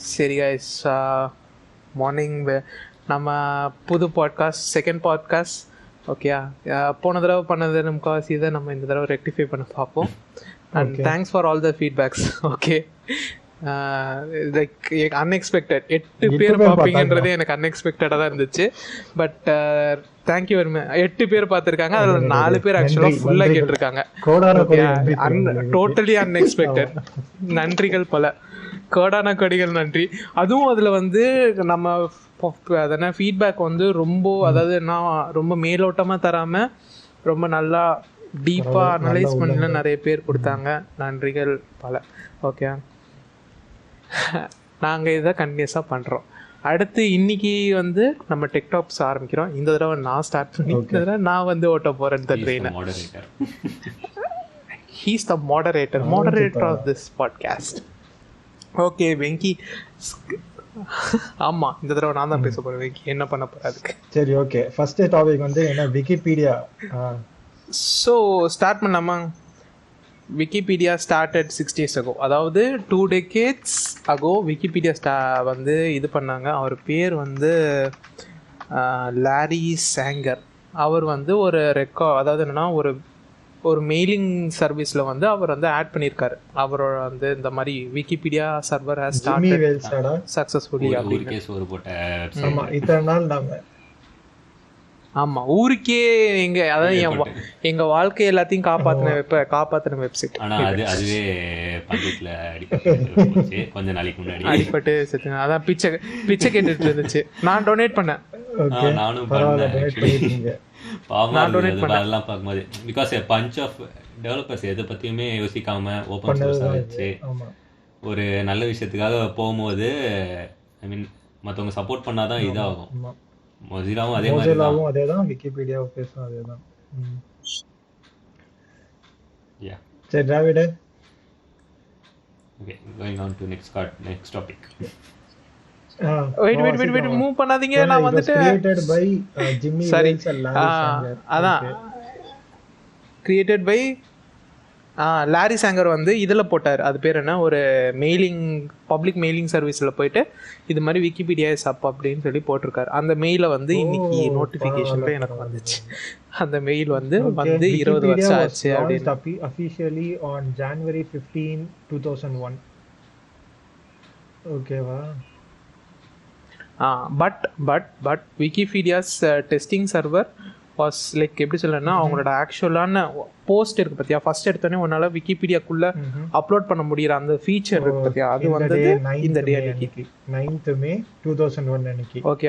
சரி guys, morning நம்ம புது பாட்காஸ்ட், செகண்ட் பாட்காஸ்ட். ஓகேயா, போன தடவை பண்ணது முக்கால்வாசி இதை நம்ம இந்த தடவை ரெக்டிஃபை பண்ண பார்ப்போம். And thanks for all the feedbacks. Okay, like unexpected 8 பேர் பார்ப்பீங்கன்றதே எனக்கு அன்எக்ஸ்பெக்டடாக தான் இருந்துச்சு. But thank you very much. 8 பேர் பார்த்துருக்காங்க, அதில் 4 பேர் ஆக்சுவலாக ஃபுல்லாக கேட்டிருக்காங்க. Totally unexpected. நன்றிகள் பல, கோடான கொடிகள் நன்றி. அதுவும் அதில் வந்து நம்ம அதனால் ஃபீட்பேக் வந்து ரொம்ப, அதாவது நான் ரொம்ப மேலோட்டமாக தராமல் ரொம்ப நல்லா டீப்பாக அனலைஸ் பண்ணல நிறைய பேர் கொடுத்தாங்க. நன்றிகள் பல. ஓகே, நாங்கள் இதை கண்டினியூஸாக பண்ணுறோம். அடுத்து இன்னைக்கு வந்து நம்ம டெக்டாப்ஸ் ஆரம்பிக்கிறோம். இந்த தடவை நான் ஸ்டார்ட் பண்ணி, இந்த தடவை நான் வந்து ஓட்ட போகிறேன் இந்த ட்ரெயினை. He's the moderator of this podcast. Okay Venky, ஆமாம் இந்த தடவை நான் தான் பேச போகிறேன். வெங்கி என்ன பண்ண போகிறேன் அதுக்கு? சரி, ஓகே. ஃபர்ஸ்ட் டாபிக் வந்து என்ன, விக்கிபீடியா. ஸோ ஸ்டார்ட் பண்ணாமா? Wikipedia started 6 days ago. அதாவது 2 decades ago விக்கிபீடியா வந்து இது பண்ணாங்க. அவர் பேர் வந்து லாரி சாங்கர். அவர் வந்து ஒரு அதாவது என்னென்னா ஒரு மெயிலிங் சர்வீஸில் வந்து அவர் வந்து ஆட் பண்ணியிருக்காரு. அவரோட வந்து இந்த மாதிரி Wikipedia server has started successfully அப்படின்னு. ஆமாம், ஊருக்கே அதாவது எங்கள் வாழ்க்கை எல்லாத்தையும் காப்பாற்றின வெப்சைட். அடிப்பட்டு செத்து, அதான் பிச்சை கேட்டுட்டு இருந்துச்சு. நான் டொனேட் பண்ணேன். அதெல்லாம் பார்க்கும்போது பிகாஸ் பஞ்ச் ஆஃப் டெவலப்பர்ஸ் எதை பற்றியுமே யோசிக்காம ஓப்பன் சோர்ஸாக வச்சு ஒரு நல்ல விஷயத்துக்காக போகும்போது, ஐ மீன் மற்றவங்க சப்போர்ட் பண்ணாதான் இதாகும். மொசிலாவும் அதே மாதிரி அதேதான், விக்கிபீடியாவும் பேசும் அதேதான். யா, சரி Dravid. Okay, going on to next topic. Wait move பண்ணாதீங்க. நான் வந்துட்டு created by Jimmy Wales and Larry Sanger. அதான் கிரியேட்டட் பை லாரி சாங்கர் வந்து இதில் போட்டார். அது பேர் என்ன, ஒரு பப்ளிக் மெயிலிங் சர்வீஸில் போயிட்டு இது மாதிரி விக்கிபீடியா சப் அப்படின்னு சொல்லி போட்டிருக்காரு. அந்த மெயிலை வந்து இன்னைக்கு நோட்டிஃபிகேஷனில் எனக்கு வந்துச்சு. அந்த மெயில் வந்து 20 வருஷம் ஆச்சு அப்படின்னு. Officially on January 15, 2001. ஓகேவா? But Wikipedia's testing server was like, எப்படி சொல்லணும்னா அவங்களோட ஆக்சுவலான போஸ்ட் இருக்கு பார்த்தியா, ஃபர்ஸ்ட் எடுத்தோடனே உன்னால விக்கிபீடியாக்குள்ள அப்லோட் பண்ண முடியற அந்த ஃபீச்சர் இருக்கு பார்த்தியா, அது வந்து இந்த டே அன்னைக்கு 9th May 2001 அன்னைக்கு. ஓகே,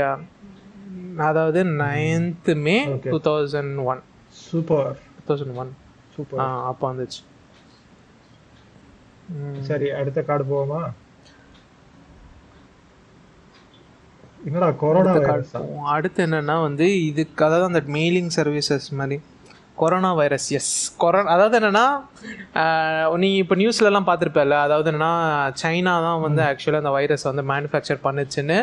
அதாவது 9th May 2001. Super, 2001 super. அப்போ வந்துச்சு. சரி, அடுத்த கார்டு போவோமா? என்னடா கொரோனா வைரஸ். அடுத்து என்னன்னா வந்து இதுக்கு, அதாவது அந்த மெயிலிங் சர்வீசஸ் மாதிரி கொரோனா வைரஸ். எஸ், அதாவது என்னன்னா நீ இப்போ நியூஸ்லலாம் பார்த்துருப்பல, அதாவது என்னன்னா சைனா தான் வந்து ஆக்சுவலாக அந்த வைரஸ் வந்து மேனுஃபேக்சர் பண்ணுச்சுன்னு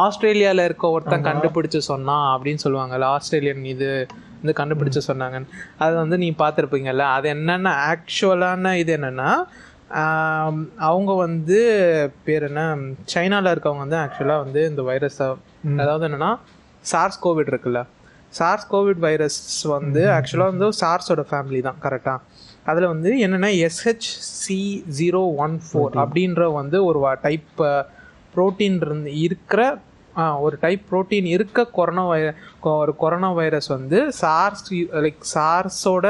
ஆஸ்திரேலியாவில் இருக்க ஒருத்தன் கண்டுபிடிச்சு சொன்னான் அப்படின்னு சொல்லுவாங்கல்ல. ஆஸ்திரேலியன் இது வந்து கண்டுபிடிச்சு சொன்னாங்கன்னு. அது வந்து நீ பார்த்துருப்பீங்கல்ல. அது என்னென்னா ஆக்சுவலான இது என்னென்னா, அவங்க வந்து பேர் என்ன, சைனாவில் இருக்கவங்க வந்து ஆக்சுவலாக வந்து இந்த வைரஸை, அதாவது என்னென்னா சார்ஸ் கோவிட் இருக்குல்ல, சார்ஸ் கோவிட் வைரஸ் வந்து ஆக்சுவலாக வந்து சார்ஸோட ஃபேமிலி தான் கரெக்டாக. அதில் வந்து என்னென்னா SHC014 அப்படின்ற வந்து ஒரு டைப் ப்ரோட்டீன் இருக்கிற ஒரு டைப் ப்ரோட்டீன் இருக்க கொரோனா வைரஸ் வந்து சார்ஸோட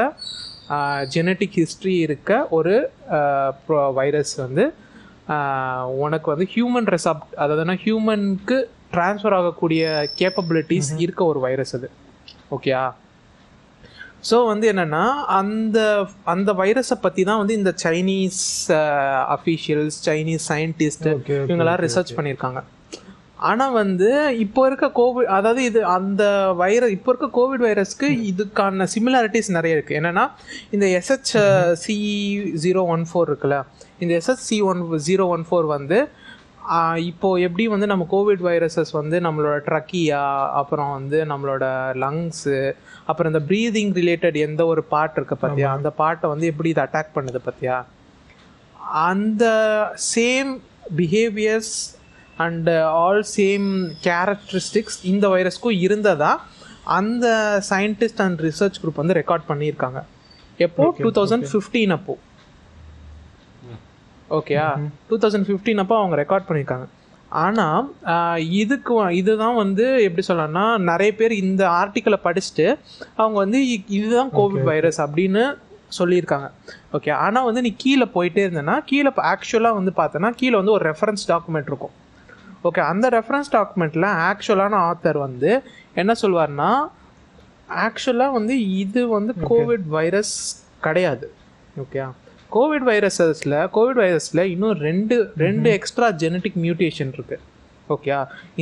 ஜெனட்டிக் ஹிஸ்ட்ரி இருக்க ஒரு வைரஸ் வந்து உனக்கு வந்து ஹியூமன் அதாவது ஹியூமனுக்கு ட்ரான்ஸ்ஃபர் ஆகக்கூடிய கேப்பபிலிட்டிஸ் இருக்க ஒரு வைரஸ் அது. ஓகேயா? ஸோ வந்து என்னென்னா அந்த வைரஸை பற்றி தான் வந்து இந்த சைனீஸ் அஃபீஷியல்ஸ், சைனீஸ் சயின்டிஸ்ட் இவங்கெல்லாம் ரிசர்ச் பண்ணியிருக்காங்க. ஆனால் வந்து இப்போ இருக்க கோவிட், அதாவது இது அந்த இப்போ இருக்க கோவிட் வைரஸ்க்கு இதுக்கான சிமிலாரிட்டிஸ் நிறைய இருக்குது. என்னென்னா இந்த SHC014 இருக்குல்ல, இந்த SHC014 வந்து இப்போது எப்படி வந்து நம்ம கோவிட் வைரஸஸ் வந்து நம்மளோட ட்ரக்கியா, அப்புறம் வந்து நம்மளோட லங்ஸு, அப்புறம் இந்த ப்ரீதிங் ரிலேட்டட் எந்த ஒரு பார்ட் இருக்குது பார்த்தியா, அந்த பார்ட்டை வந்து எப்படி இது அட்டாக் பண்ணுது பார்த்தியா, அந்த same behaviours and all same characteristics இந்த வைரஸ்க்கும் இருந்ததா அந்த சயின்டிஸ்ட் அண்ட் ரிசர்ச் குரூப் வந்து ரெக்கார்ட் பண்ணியிருக்காங்க. எப்போ 2015 அப்போ. ஓகேயா, 2015 அப்போ அவங்க ரெக்கார்ட் பண்ணியிருக்காங்க. ஆனால் இதுதான் வந்து எப்படி சொல்லலாம்னா, நிறைய பேர் இந்த ஆர்டிக்கலை படிச்சுட்டு அவங்க வந்து இதுதான் கோவிட் வைரஸ் அப்படின்னு சொல்லியிருக்காங்க. ஓகே, ஆனால் வந்து நீ கீழே போயிட்டே இருந்தேன்னா கீழே ஆக்சுவலாக வந்து பார்த்தோன்னா கீழே வந்து ஒரு ரெஃபரன்ஸ் டாக்குமெண்ட் இருக்கும். ஓகே, அந்த ரெஃபரன்ஸ் டாக்குமெண்ட்டில் ஆக்சுவலான ஆத்தர் வந்து என்ன சொல்வார்னா, ஆக்சுவலாக வந்து இது வந்து கோவிட் வைரஸ் கிடையாது. ஓகே, கோவிட் வைரஸில் இன்னும் ரெண்டு எக்ஸ்ட்ரா ஜெனட்டிக் மியூட்டேஷன் இருக்குது. ஓகே,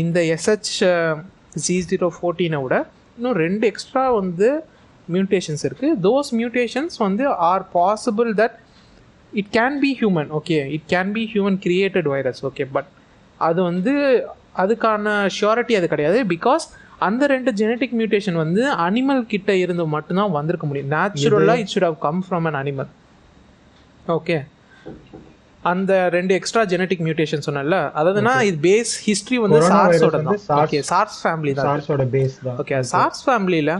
இந்த SH-C014 விட இன்னும் 2 எக்ஸ்ட்ரா வந்து மியூட்டேஷன்ஸ் இருக்குது. தோஸ் மியூட்டேஷன்ஸ் வந்து R possible that it can be human. Okay, it can be human created virus. Okay, but அது வந்து அதுக்கான ஷியூரிட்டி அது கிடையாது. பிகாஸ் அந்த 2 ஜெனட்டிக் மியூட்டேஷன் வந்து அனிமல் கிட்ட இருந்து மட்டும்தான் வந்திருக்க முடியும். நேச்சுரலாக it should have come from an animal. Okay, அந்த 2 எக்ஸ்ட்ரா ஜெனட்டிக் மியூட்டேஷன் சொன்னல, அதாவதுனா இது பேஸ் ஹிஸ்டரி வந்து சார்ஸோட தான். ஓகே, சார்ஸ் ஃபேமிலி தான், சார்ஸோட பேஸ் தான். ஓகே, சார்ஸ் ஃபேமிலியில்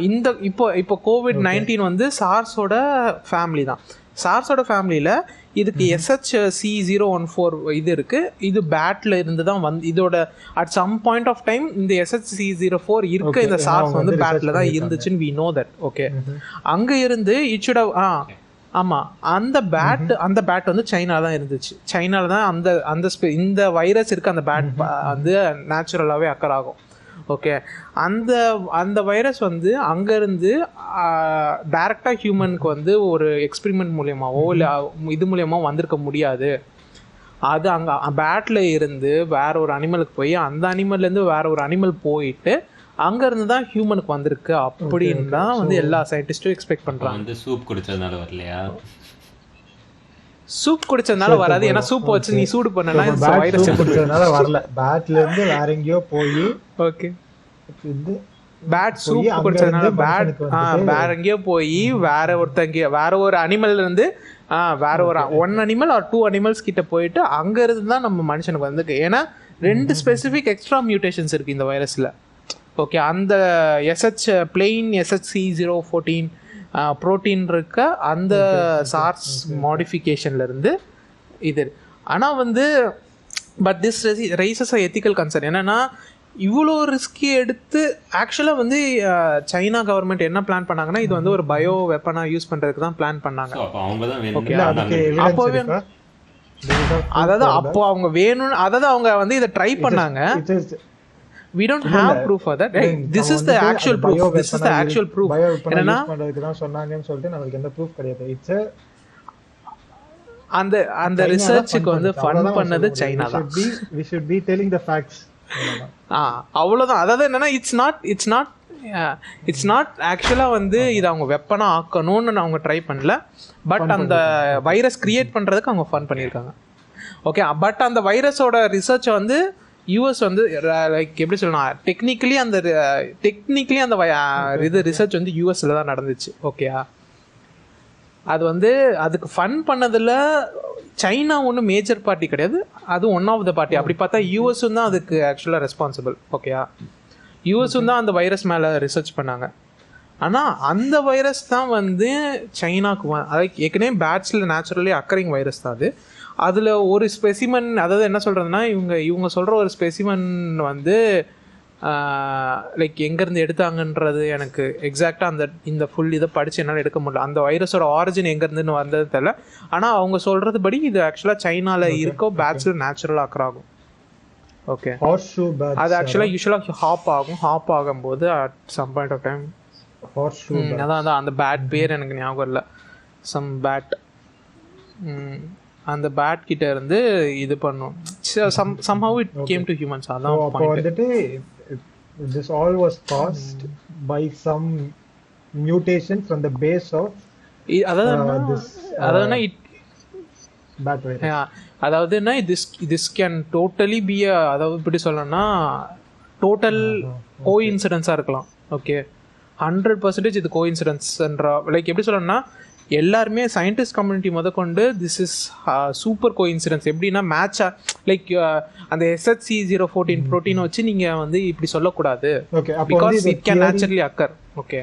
இந்த இப்போ COVID-19 வந்து சார்ஸோட ஃபேமிலி தான். சார்ஸோட ஃபேமிலியில் இதுக்கு SH-C014 இது இருக்குது. இது பேட்டில் இருந்து தான் வந்து இதோட at some point of time இந்த SH-C014 இருக்க இந்த சார்ஸ் வந்து பேட்டில் தான் இருந்துச்சுன்னு வி நோ தட். ஓகே, அங்கே இருந்து இட் ஷுட் ஹவ் ஆமாம், அந்த பேட் வந்து சைனால தான் இருந்துச்சு. சைனால தான் இந்த வைரஸ் இருக்குது. அந்த பேட் வந்து நேச்சுரலாகவே அக்கர் ஆகும். ஓகே, அந்த வைரஸ் வந்து அங்கேருந்து டைரெக்டாக ஹியூமனுக்கு வந்து ஒரு எக்ஸ்பெரிமெண்ட் மூலியமாகவோ இல்லை இது மூலியமாக வந்திருக்க முடியாது. அது அங்கே பேட்டில் இருந்து வேற ஒரு அனிமலுக்கு போய் அந்த அனிமல்லேருந்து வேற ஒரு அனிமல் போயிட்டு அங்கேருந்து தான் ஹியூமனுக்கு வந்திருக்கு அப்படின்னு தான் வந்து எல்லா சயின்டிஸ்ட்டும் எக்ஸ்பெக்ட் பண்ணுறாங்க. வந்து சூப் குடிச்சதுனால வரலையா? சூப் குடிச்சதுனால வராது. ஏன்னா சூப் வச்சு நீ சூடு பண்ணனா வைரஸ் குடிச்சதுனால வரல. பேட்ல இருந்து வேற எங்கேயோ போய் ஓகே, பேட் சூப் குடிச்சதுனால வேற எங்கேயோ போய் வேற ஒரு அனிமல் இருந்து வேற ஒரு 1 அனிமல் ஆர் 2 அனிமல்ஸ் கிட்ட போயிட்டு அங்க இருந்து தான் நம்ம மனுஷனுக்கு வந்து. ஏன்னா 2 ஸ்பெசிஃபிக் எக்ஸ்ட்ரா மியூட்டேஷன்ஸ் இருக்கு இந்த வைரஸ்ல. ஓகே, அந்த பிளெயின் SH-C014 புரோட்டீன் இருக்க அந்த சார்ஸ் மாடிஃபிகேஷன்ல இருந்து இது. ஆனால் வந்து but this raises a ethical concern. என்னன்னா இவ்வளோ ரிஸ்கி எடுத்து ஆக்சுவலாக வந்து சைனா கவர்மெண்ட் என்ன பிளான் பண்ணாங்கன்னா இது வந்து ஒரு பயோ வெப்பனாக யூஸ் பண்ணுறதுக்கு தான் பிளான் பண்ணாங்க. ஓகே, அப்போவே அதாவது அப்போ அவங்க வேணும்னு அதாவது அவங்க வந்து இதை ட்ரை பண்ணாங்க. We don't have proof for that. Hey, this is the actual proof. This is the actual proof. என்னன்னா பண்றதுக்கு தான் சொன்னாங்கன்னு சொல்லிட்டு நமக்கு எந்த ப்ரூஃப் கிடையாது. இட்ஸ் அந்த ரிசர்ச்சுக்கு வந்து ஃபண்ட் பண்ணது சைனா தான். We should be telling the facts. அவ்வளவுதான். அதாவது என்னன்னா இட்ஸ் நாட் ஆக்சுவலாக வந்து இதை அவங்க வெப்பனா ஆக்கணும்னு அவங்க ட்ரை பண்ணல. பட் அந்த வைரஸ் கிரியேட் பண்றதுக்கு அவங்க ஃபண்ட் பண்ணியிருக்காங்க. ஓகே, பட் அந்த வைரஸோட ரிசர்ச்சை வந்து யூஎஸ் வந்து லைக் எப்படி சொல்லணும், டெக்னிக்கலி அந்த இது ரிசர்ச் வந்து யூஎஸ்ல தான் நடந்துச்சு. ஓகேயா, அது வந்து அதுக்கு ஃபண்ட் பண்ணதில் சைனா ஒன்றும் மேஜர் பார்ட்டி கிடையாது, அது ஒன் ஆஃப் த பார்ட்டி. அப்படி பார்த்தா யூஎஸும் தான் அதுக்கு ஆக்சுவலாக ரெஸ்பான்சிபிள். ஓகேயா, யூஎஸும் தான் அந்த வைரஸ் மேலே ரிசர்ச் பண்ணாங்க. ஆனால் அந்த வைரஸ் தான் வந்து சைனாக்கு அதாவது ஏற்கனவே பேட்ஸில் நேச்சுரலி அக்கரிங் வைரஸ் தான் அது. அதில் ஒரு ஸ்பெசிமன், அதாவது என்ன சொல்கிறதுனா இவங்க சொல்கிற ஒரு ஸ்பெசிமன் வந்து லைக் எங்கேருந்து எடுத்தாங்கன்றது எனக்கு எக்ஸாக்டாக இந்த ஃபுல் இதை படித்து என்னால் எடுக்க முடியல. அந்த வைரஸோட ஆரிஜின் எங்கேருந்துன்னு வந்தது தெரியல. ஆனால் அவங்க சொல்கிறது படி இது ஆக்சுவலாக சைனாவில் இருக்கோ பேட்ஸில் நேச்சுரலாக அக்கர் ஆகும். ஓகே, அது ஆக்சுவலாக யூஸ்வலாக ஹாப் ஆகும்போது at some point of time அதான் அந்த பேட் பேர் எனக்கு ஞாபகம் இல்லை. சம் பேட் அந்த பேட் கிட்ட இருந்து இது பண்ணும். somehow it came to humans. அதான் point. This all was caused by some mutation from the base of அதாவது it bat virus. அதாவது this can totally be அதாவது இப்படி சொல்லணும்னா டோட்டல் கோஇன்சிடென்ஸாக இருக்கலாம். ஓகே, 100% இது கோஇன்சிடென்ஸ்ன்ற லைக் எப்படி சொல்லணும்னா எல்லாருமே சயின்டிஸ்ட் கம்யூனிட்டி முதற்கொண்டு திஸ் இஸ் சூப்பர் கோஇன்சிடென்ஸ். எப்படின்னா மேட்சா லைக் அந்த SHC014 ப்ரோட்டீனை வச்சு நீங்கள் வந்து இப்படி சொல்லக்கூடாது, because it can naturally occur. Okay,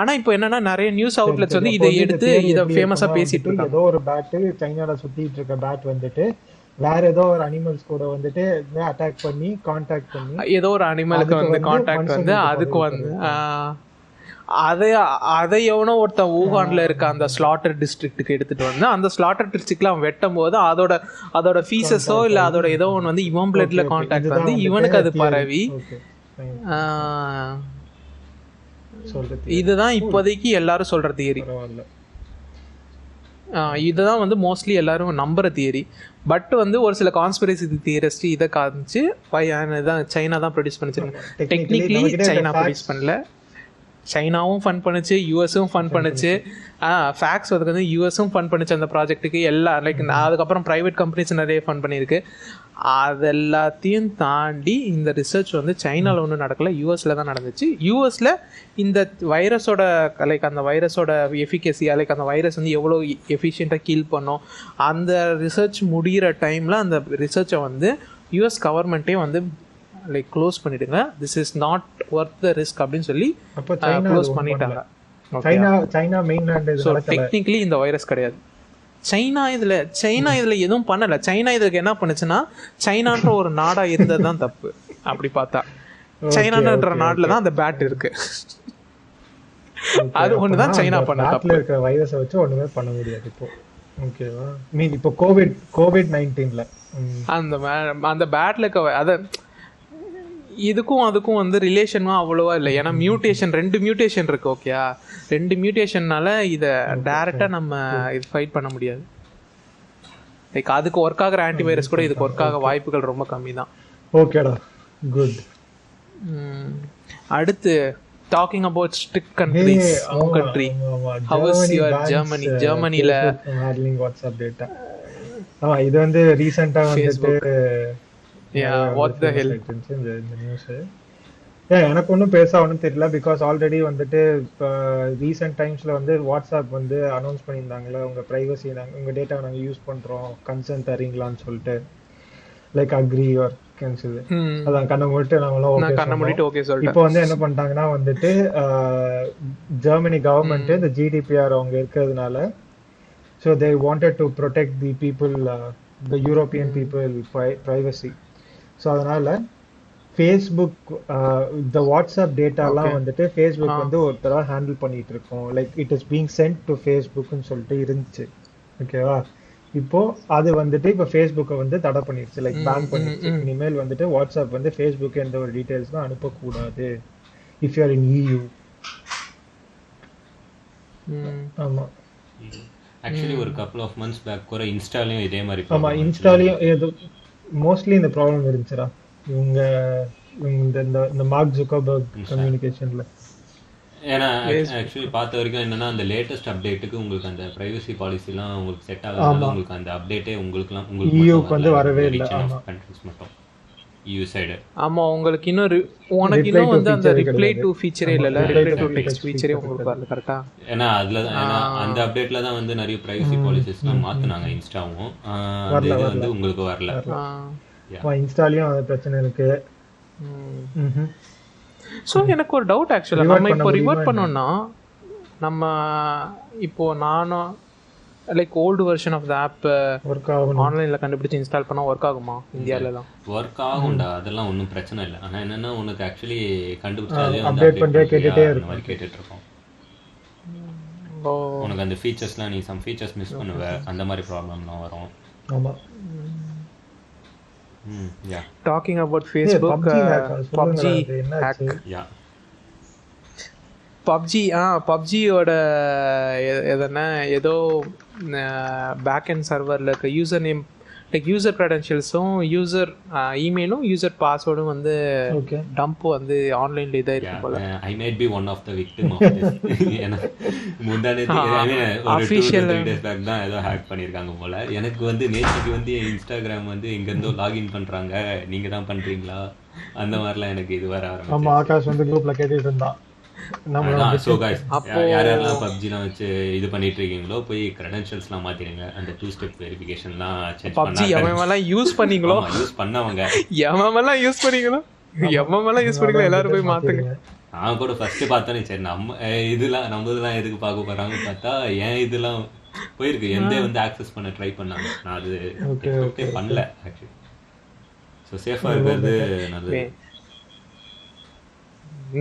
ஆனா இப்போ என்னன்னா நிறைய நியூஸ் அவுட்லெட்ஸ் வந்து இதை எடுத்து இதை ஃபேமஸா பேசிட்டு இருக்காங்க. ஏதோ ஒரு பேட் சைனால சுத்திட்டு இருக்க பேட் வந்துட்டு வேற ஏதோ ஒரு அனிமல்ஸ் கூட வந்துட்டு அட்டாக் பண்ணி கான்டாக்ட் பண்ணி ஏதோ ஒரு அனிமலுக்கு வந்து கான்டாக்ட் வந்து அதுக்கு வந்து அதை எவனோ ஒருத்தன் ஊகான்ல இருக்க அந்த ஸ்லாட்டர் டிஸ்ட்ரிக்ட்டுக்கு எடுத்துட்டு வந்து அந்த ஸ்லாட்டர் டிஸ்ட்ரிக்ட்ல அவன் வெட்டும் போது அதோட ஃபீஸஸோ இல்ல அதோட ஏதோ ஒன்று வந்து இவன் பிளட்ல கான்டாக்ட் வந்து இவனுக்கு அது பரவி. இதுதான் இப்போதைக்கு எல்லாரும் சொல்ற தியரி. இதுதான் வந்து மோஸ்ட்லி எல்லாரும் நம்புற தியரி. பட் வந்து ஒரு சில கான்ஸ்பிரசி தியரிஸ்ட் இதை காமிச்சு சைனா தான் ப்ரொடியூஸ் பண்ணிச்சிருக்காங்க. டெக்னிக்கலி சைனா ப்ரொடியூஸ் பண்ணல, சைனாவும் ஃபன் பண்ணுச்சு, யூஎஸும் ஃபன் பண்ணுச்சு. ஃபேக்ஸ் வந்து யூஎஸும் ஃபன் பண்ணுச்சு அந்த ப்ராஜெக்ட்டுக்கு. எல்லாம் லைக் அதுக்கப்புறம் ப்ரைவேட் கம்பெனிஸ் நிறைய ஃபன் பண்ணியிருக்கு. அதெல்லாத்தையும் தாண்டி இந்த ரிசர்ச் வந்து சைனாவில் ஒன்றும் நடக்கலை, யூஎஸில் தான் நடந்துச்சு. யூஎஸில் இந்த வைரஸோட லைக் அந்த வைரஸோட எஃபிகசி லைக் அந்த வைரஸ் வந்து எவ்வளோ எஃபிஷியண்ட்டாக கீல் பண்ணோம் அந்த ரிசர்ச் முடிகிற டைமில் அந்த ரிசர்ச்சை வந்து யூஎஸ் கவர்மெண்ட்டே வந்து லைக் க்ளோஸ் பண்ணிடுங்க, this is not worth the risk அப்படின்னு சொல்லி க்ளோஸ் பண்ணிட்டாங்க. ஸோ டெக்னிக்கலி இந்த வைரஸ் கிடையாது. சைனா இதுல எதுவும் பண்ணல. சைனா இதுக்கு என்ன பண்ணுச்சுன்னா சைனான்ற ஒரு நாடா இருந்தது தான் தப்பு. அப்படி பார்த்தா சைனான்ற நாட்டுல தான் அந்த பேட் இருக்கு. அது ஒண்ணுதான் சைனா பண்ண தப்பு. இருக்க வைரஸை வச்சு ஒண்ணுமே பண்ண முடியாது இப்போ. ஓகேவா, மீன் இப்போ COVID-19ல அந்த பேட்ல இருக்க அத இதுக்கும் அதுக்கும் வந்து ரிலேஷனும் அவ்வளோவா இல்லை. ஏன்னா ரெண்டு மியூட்டேஷன் இருக்கு. ஓகேயா, ரெண்டு மியூட்டேஷன்னால இதை டைரக்டா நம்ம இது ஃபைட் பண்ண முடியாது. லைக் அதுக்கு ஒர்க் ஆகிற ஆன்டிவைரஸ் கூட இதுக்கு ஒர்க் ஆக வாய்ப்புகள் ரொம்ப கம்மி தான். ஓகேடா, குட். அடுத்து talking about strict countries, home country, how is your Germany? ஜெர்மனில ஹேண்ட்லிங் வாட்ஸ்அப் டேட்டா. இது வந்து ரீசன்ட்டா வந்துட்டு what the hell இந்த நியூஸ் எனக்கு ஒன்றும் பெருசாக ஒன்றும் தெரியல. பிகாஸ் ஆல்ரெடி வந்துட்டு இப்போ ரீசெண்ட் டைம்ஸில் வந்து வாட்ஸ்அப் வந்து அனௌன்ஸ் பண்ணியிருந்தாங்களே உங்கள் ப்ரைவசி உங்கள் டேட்டாவை நாங்கள் யூஸ் பண்ணுறோம், கன்சென்ட் தரீங்களான்னு சொல்லிட்டு, லைக் அக்ரி ஆர் கேன்சல். அதான் கண்ணை மூடிட்டு நாங்களாம் ஓகே சொல்லிட்டு இப்போ வந்து என்ன பண்ணிட்டாங்கன்னா வந்துட்டு ஜெர்மனி கவர்மெண்ட் இந்த GDPR அவங்க இருக்கிறதுனால so they wanted to protect the people, the European people privacy. So அதனால ஃபேஸ்புக் இந்த வாட்ஸ்அப் டேட்டாலாம் வந்துட்டு ஃபேஸ்புக் வந்து ஒருத்தராக ஹேண்டில் பண்ணிட்டு இருக்கோம். Like it is being sent to ஃபேஸ்புக்னு சொல்லிட்டு இருந்துச்சு. ஓகேவா, இப்போ அது வந்துட்டு இப்போ ஃபேஸ்புக்கை வந்து தடை பண்ணிடுச்சு, லைக் பேன் பண்ணிடுச்சு. இனிமேல் வந்துட்டு வாட்ஸ்அப் வந்து ஃபேஸ்புக் எந்த ஒரு டீட்டெயில்ஸும் அனுப்பக்கூடாது if you are in EU. ஆமாம், ஆக்சுவலி ஒரு கப்புள் ஆஃப் மந்த்ஸ் பேக் கூட இன்ஸ்டாலையும் இதே மாதிரி. ஆமாம், இன்ஸ்டாலையும் ஏதோ மோஸ்ட்லி இந்த ப்ராப்ளம் இருந்துச்சுடா இவங்க இந்த மார்க் ஜுக்கர்பர்க் கம்யூனிகேஷன்ல. ஏன்னா ஆக்சுவலி பார்த்த வரைக்கும் என்னன்னா அந்த லேட்டஸ்ட் அப்டேட்டுக்கு உங்களுக்கு அந்த பிரைவசி பாலிசிலாம் உங்களுக்கு செட் ஆகாதனால உங்களுக்கு அந்த அப்டேட்டே உங்களுக்கு EUக்கு வந்து வரவே இல்லை. கண்ட்ரீஸ் மட்டும் EU சைடு. ஆமா, உங்களுக்கு உனக்கு இன்னும் வந்து அந்த ரிப்ளை டு ஃபீச்சரே இல்ல, ரிப்ளை டு டெக்ஸ்ட் ஃபீச்சரே உங்களுக்கு வரல. கரெக்ட்டா? ஏன்னா அதுல அந்த அப்டேட்ல தான் வந்து நிறைய பிரைவசி பாலிசிஸ்லாம் மாத்துனாங்க இன்ஸ்டாவும். அது வந்து உங்களுக்கு வரல. இன்ஸ்டாலயும் அது பிரச்சனை இருக்கு. ஸோ எனக்கு ஒரு டவுட் ஆக்சுவலா, நம்ம இப்போ ரிவர்ட் பண்ணோம்னா நம்ம இப்போ நானும் like old version of the app ஆன்லைன்ல கண்டுபிடிச்சு இன்ஸ்டால் பண்ணா ஒர்க் ஆகுமா இந்தியாலலாம்? ஒர்க் ஆகும்டா, அதெல்லாம் ஒன்றும் பிரச்சனை இல்லை. ஆனால் என்னன்னா உனக்கு ஆக்சுவலி கண்டுபிடிச்சாலே அப்டேட் பண்ணி கேட்டுட்டே இருக்கும், கேட்டுட்டு இருக்கோம். உனக்கு அந்த ஃபீச்சர்ஸ்லாம் நீ சம் ஃபீச்சர்ஸ் மிஸ் பண்ணுவ, அந்த மாதிரி ப்ராப்ளம்லாம் வரும். ஆமா. Yeah, talking about Facebook PUBG hack. Yeah, பப்ஜியோட எதனா ஏதோ பேக் அண்ட் சர்வரில் இருக்க யூசர் நேம் லைக் யூசர் க்ரெடென்ஷியல்ஸும் யூசர் இமெயிலும் யூசர் பாஸ்வேர்டும் வந்து டம்ப் வந்து ஆன்லைன்ல இதாக இருக்கும் போல. I might be one of the victim of this. ஏன்னா முந்தானேத்து ஒரு 2-3 days பேக் தான் ஏதோ ஹேக் பண்ணியிருக்காங்க போல. எனக்கு வந்து நேற்றுக்கு வந்து இன்ஸ்டாகிராம் வந்து எங்கேருந்தோ லாகின் பண்ணுறாங்க, நீங்கள் தான் பண்ணுறீங்களா அந்த மாதிரிலாம் எனக்கு இது வர ஆரம்பிச்சு. ஆமாம், ஆகாஷ் வந்து குரூப்பில் கேட்டுட்டு இருந்தான். ஸோ கைஸ் யாரெல்லாம் பப்ஜிலாம் வச்சு இது பண்ணிட்டு இருக்கீங்களோ போய் கிரெடென்ஷியல்ஸ்லாம் மாத்திடுங்க. அந்த 2 ஸ்டெப் வெரிஃபிகேஷன்லாம் சேஞ்ச் பப்ஜி எவன்லாம் யூஸ் பண்ணீங்களோ யூஸ் பண்ணவங்க எவன்லாம் யூஸ் பண்ணீங்களோ எல்லாரும் போய் மாத்துங்க. நான் கூட ஃபர்ஸ்ட் பார்த்தோன்னே சரி நம்ம இதெல்லாம் எதுக்கு பார்க்க போறாங்கன்னு பார்த்தா ஏன் இதெல்லாம் போயிருக்கு எந்த வந்து ஆக்சஸ் பண்ண ட்ரை பண்ணாங்க. நான் அது பண்ணல ஆக்சுவலி. ஸோ சேஃபாக இருக்கிறது நல்லது.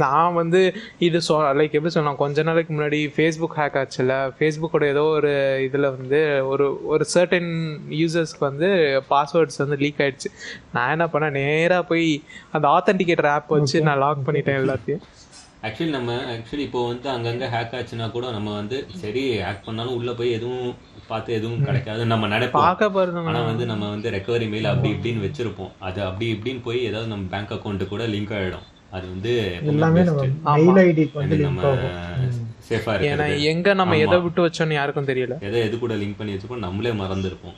நான் வந்து இது லைக் எப்படி சொன்னேன், கொஞ்ச நாளைக்கு முன்னாடி ஃபேஸ்புக் ஹேக் ஆச்சுல்ல. ஃபேஸ்புக்கோட ஏதோ ஒரு இதில் வந்து ஒரு சர்டன் யூசர்ஸ்க்கு வந்து பாஸ்வேர்ட்ஸ் வந்து லீக் ஆயிடுச்சு. நான் என்ன பண்ணேன், நேராக போய் அந்த ஆத்தென்டிகேட்டர் ஆப் வச்சு நான் லாக் பண்ணிட்டேன் எல்லாத்தையும். ஆக்சுவலி இப்போ வந்து அங்கங்கே ஹேக் ஆச்சுன்னா கூட நம்ம வந்து சரி ஹேக் பண்ணாலும் உள்ளே போய் எதுவும் பார்த்து எதுவும் கிடைக்காது நம்ம நினைப்போம். ஆனால் வந்து நம்ம வந்து ரெக்கவரி மெயில் அப்படி இப்படின்னு வச்சிருப்போம். அது அப்படி இப்படின்னு போய் ஏதாவது நம்ம பேங்க் அக்கௌண்ட்டு கூட லிங்க் ஆகிடும். அது வந்து எல்லாமே நம்ம சேஃபா ஏன்னா எங்க நம்ம எதை விட்டு வச்சோம்னு யாருக்கும் தெரியல. எது கூட லிங்க் பண்ணி வச்சிருப்போம் நம்மளே மறந்துருப்போம்.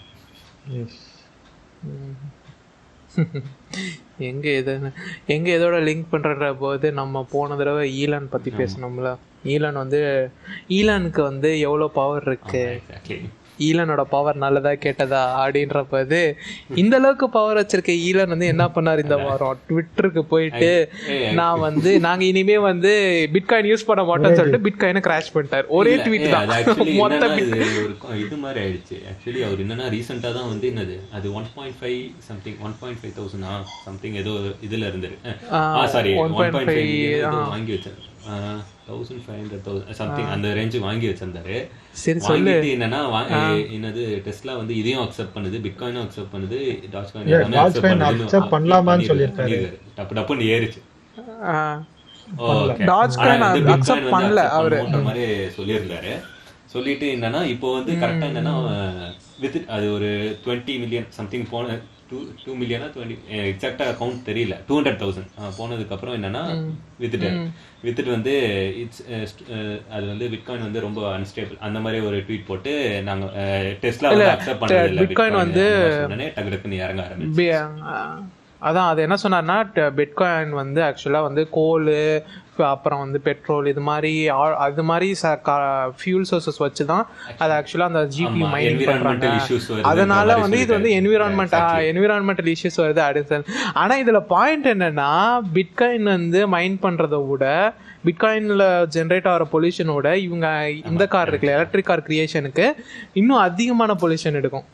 எங்க எதோட லிங்க் பண்ற போது நம்ம போன தடவை ஈலான் பத்தி பேசணும்ல. ஈலானுக்கு வந்து எவ்வளவு பவர் இருக்கு, ஈலனோட பவர் நல்லதா கேட்டதா அப்படின்றப்பது இந்த அளவுக்கு பவர் வச்சிருக்க ஈலன் வந்து என்ன பண்ணாரு இந்த வாரம் ட்விட்டருக்கு போயிட்டு நான் வந்து நாங்க இனிமே வந்து பிட்காயின் யூஸ் பண்ண மாட்டோம்னு சொல்லிட்டு பிட்காயினை கிராஷ் பண்ணிட்டார். ஒரே ட்வீட் தான் மொத்த இது மாதிரி ஆயிடுச்சு. ஆக்சுவலி அவர் என்னன்னா ரீசெண்டா தான் வந்து என்னது அது 1.5 சம்திங் 1.5,000 சம்திங் ஏதோ இதுல இருந்தாரு. சாரி 1.5 வாங்கி வச்சாரு. 1,500 சம்திங் அந்த ரேஞ்சு வாங்கி வச்சிருந்தாரு. சரி சொல்லு என்னன்னா என்னது டெஸ்லா வந்து இதையும் அக்செப்ட் பண்ணுது, பிட்காயினும் அக்செப்ட் பண்ணுது, டாஜ்காயின் எல்லாமே அக்செப்ட் பண்ணலாமான்னு சொல்லிருக்காரு. டப்புன்னு ஏறிச்சு. டாஜ்காயின் அக்செப்ட் பண்ணல அவரு மாதிரி சொல்லியிருந்தாரு. சொல்லிட்டு என்னன்னா இப்போ வந்து கரெக்டா என்னன்னா வித் அது ஒரு 20 மில்லியன் சம்திங் போன 2 மில்லியனா 20 எக்ஸாக்டா அக்கௌண்ட் தெரியல 200,000 போனதுக்கு அப்புறம் என்னன்னா வித்துட்டு வந்து அது வந்து பிட்காயின் வந்து ரொம்ப அன்ஸ்டேபிள் அந்த மாதிரி ஒரு ட்வீட் போட்டு நாங்க டெஸ்லா வந்து அக்செப்ட் பண்ணது இல்ல பிட்காயின் வந்து டக்கு டக்குன்னு இறங்க ஆரம்பிச்சு. அதான் அது என்ன சொன்னார்னா பிட்காயின் வந்து ஆக்சுவலாக வந்து கோல் அப்புறம் வந்து பெட்ரோல் இது மாதிரி அது மாதிரி ஃபியூல் சோர்சஸ் வச்சு தான் அது ஆக்சுவலாக அந்த ஜிபி மைனிங் பண்ணுறாங்க. அதனால வந்து இது வந்து என்விரான்மெண்டல் இஷ்யூஸ் வருது அடிஷன். ஆனால் இதில் பாயிண்ட் என்னன்னா பிட்காயின் வந்து மைன் பண்ணுறதை விட பிட்காயினில் ஜென்ரேட் ஆகிற பொல்யூஷனோட இவங்க இந்த கார் இருக்குல்ல எலக்ட்ரிக் கார் கிரியேஷனுக்கு இன்னும் அதிகமான பொல்யூஷன் எடுக்கும்.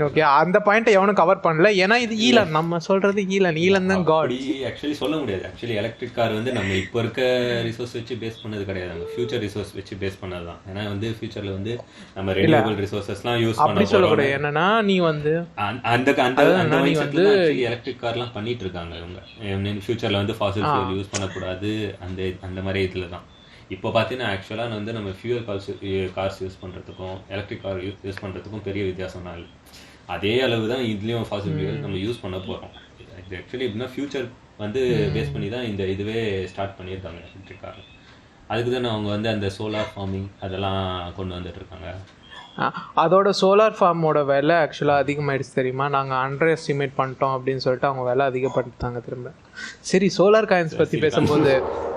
ஓகே அந்த பாயிண்ட் எவனும் கவர் பண்ணல. ஏன்னா இது ஈலன் நம்ம சொல்றது ஈலன் தான் காட். ஆக்சுவலி சொல்ல முடியாது. ஆக்சுவலி எலக்ட்ரிக் கார் வந்து நம்ம இப்போ இருக்க ரிசோர்ஸ் வச்சு பேஸ் பண்ணது கிடையாது, நம்ம ஃபியூச்சர் ரிசோர்ஸ் வச்சு பேஸ் பண்ணது தான். ஏன்னா வந்து ஃபியூச்சர்ல வந்து நம்ம ரெனியூவபிள் ரிசோர்சஸ்லாம் யூஸ் பண்ண அப்படி சொல்லக்கூடாது. என்னன்னா நீ வந்து அந்த மைண்ட்செட்ல ஆக்சுவலி எலக்ட்ரிக் கார்லாம் பண்ணிட்டு இருக்காங்க இவங்க. ஃபியூச்சர்ல வந்து ஃபாசில் ஃபியூல் யூஸ் பண்ணக்கூடாது அந்த மாதிரி இதுல தான். இப்போ பார்த்தீங்கன்னா ஆக்சுவலாக வந்து நம்ம ஃபியூயல் கார்ஸ் யூஸ் பண்ணுறதுக்கும் எலக்ட்ரிக் கார் யூஸ் பண்ணுறதுக்கும் பெரிய வித்தியாசம்லாம் இல்லை. அதே அளவு தான் இதுலேயும் ஃபாசில் ஃபியூயல் நம்ம யூஸ் பண்ண போகிறோம். இது ஆக்சுவலி எப்படின்னா ஃபியூச்சர் வந்து பேஸ் பண்ணி தான் இதுவே ஸ்டார்ட் பண்ணியிருக்காங்க எலக்ட்ரிக் கார். அதுக்கு தானே அவங்க வந்து அந்த சோலார் ஃபார்மிங் அதெல்லாம் கொண்டு வந்துட்டு இருக்காங்க. அதோட சோலார் ஃபார்மோட விலை ஆக்சுவலாக அதிகமாகிடுச்சு தெரியுமா. நாங்கள் அண்டர் எஸ்டிமேட் பண்ணிட்டோம் அப்படின்னு சொல்லிட்டு அவங்க விலை அதிகப்படுத்தாங்க திரும்ப. சரி சோலார் காயின்ஸ் பற்றி பேசும்போது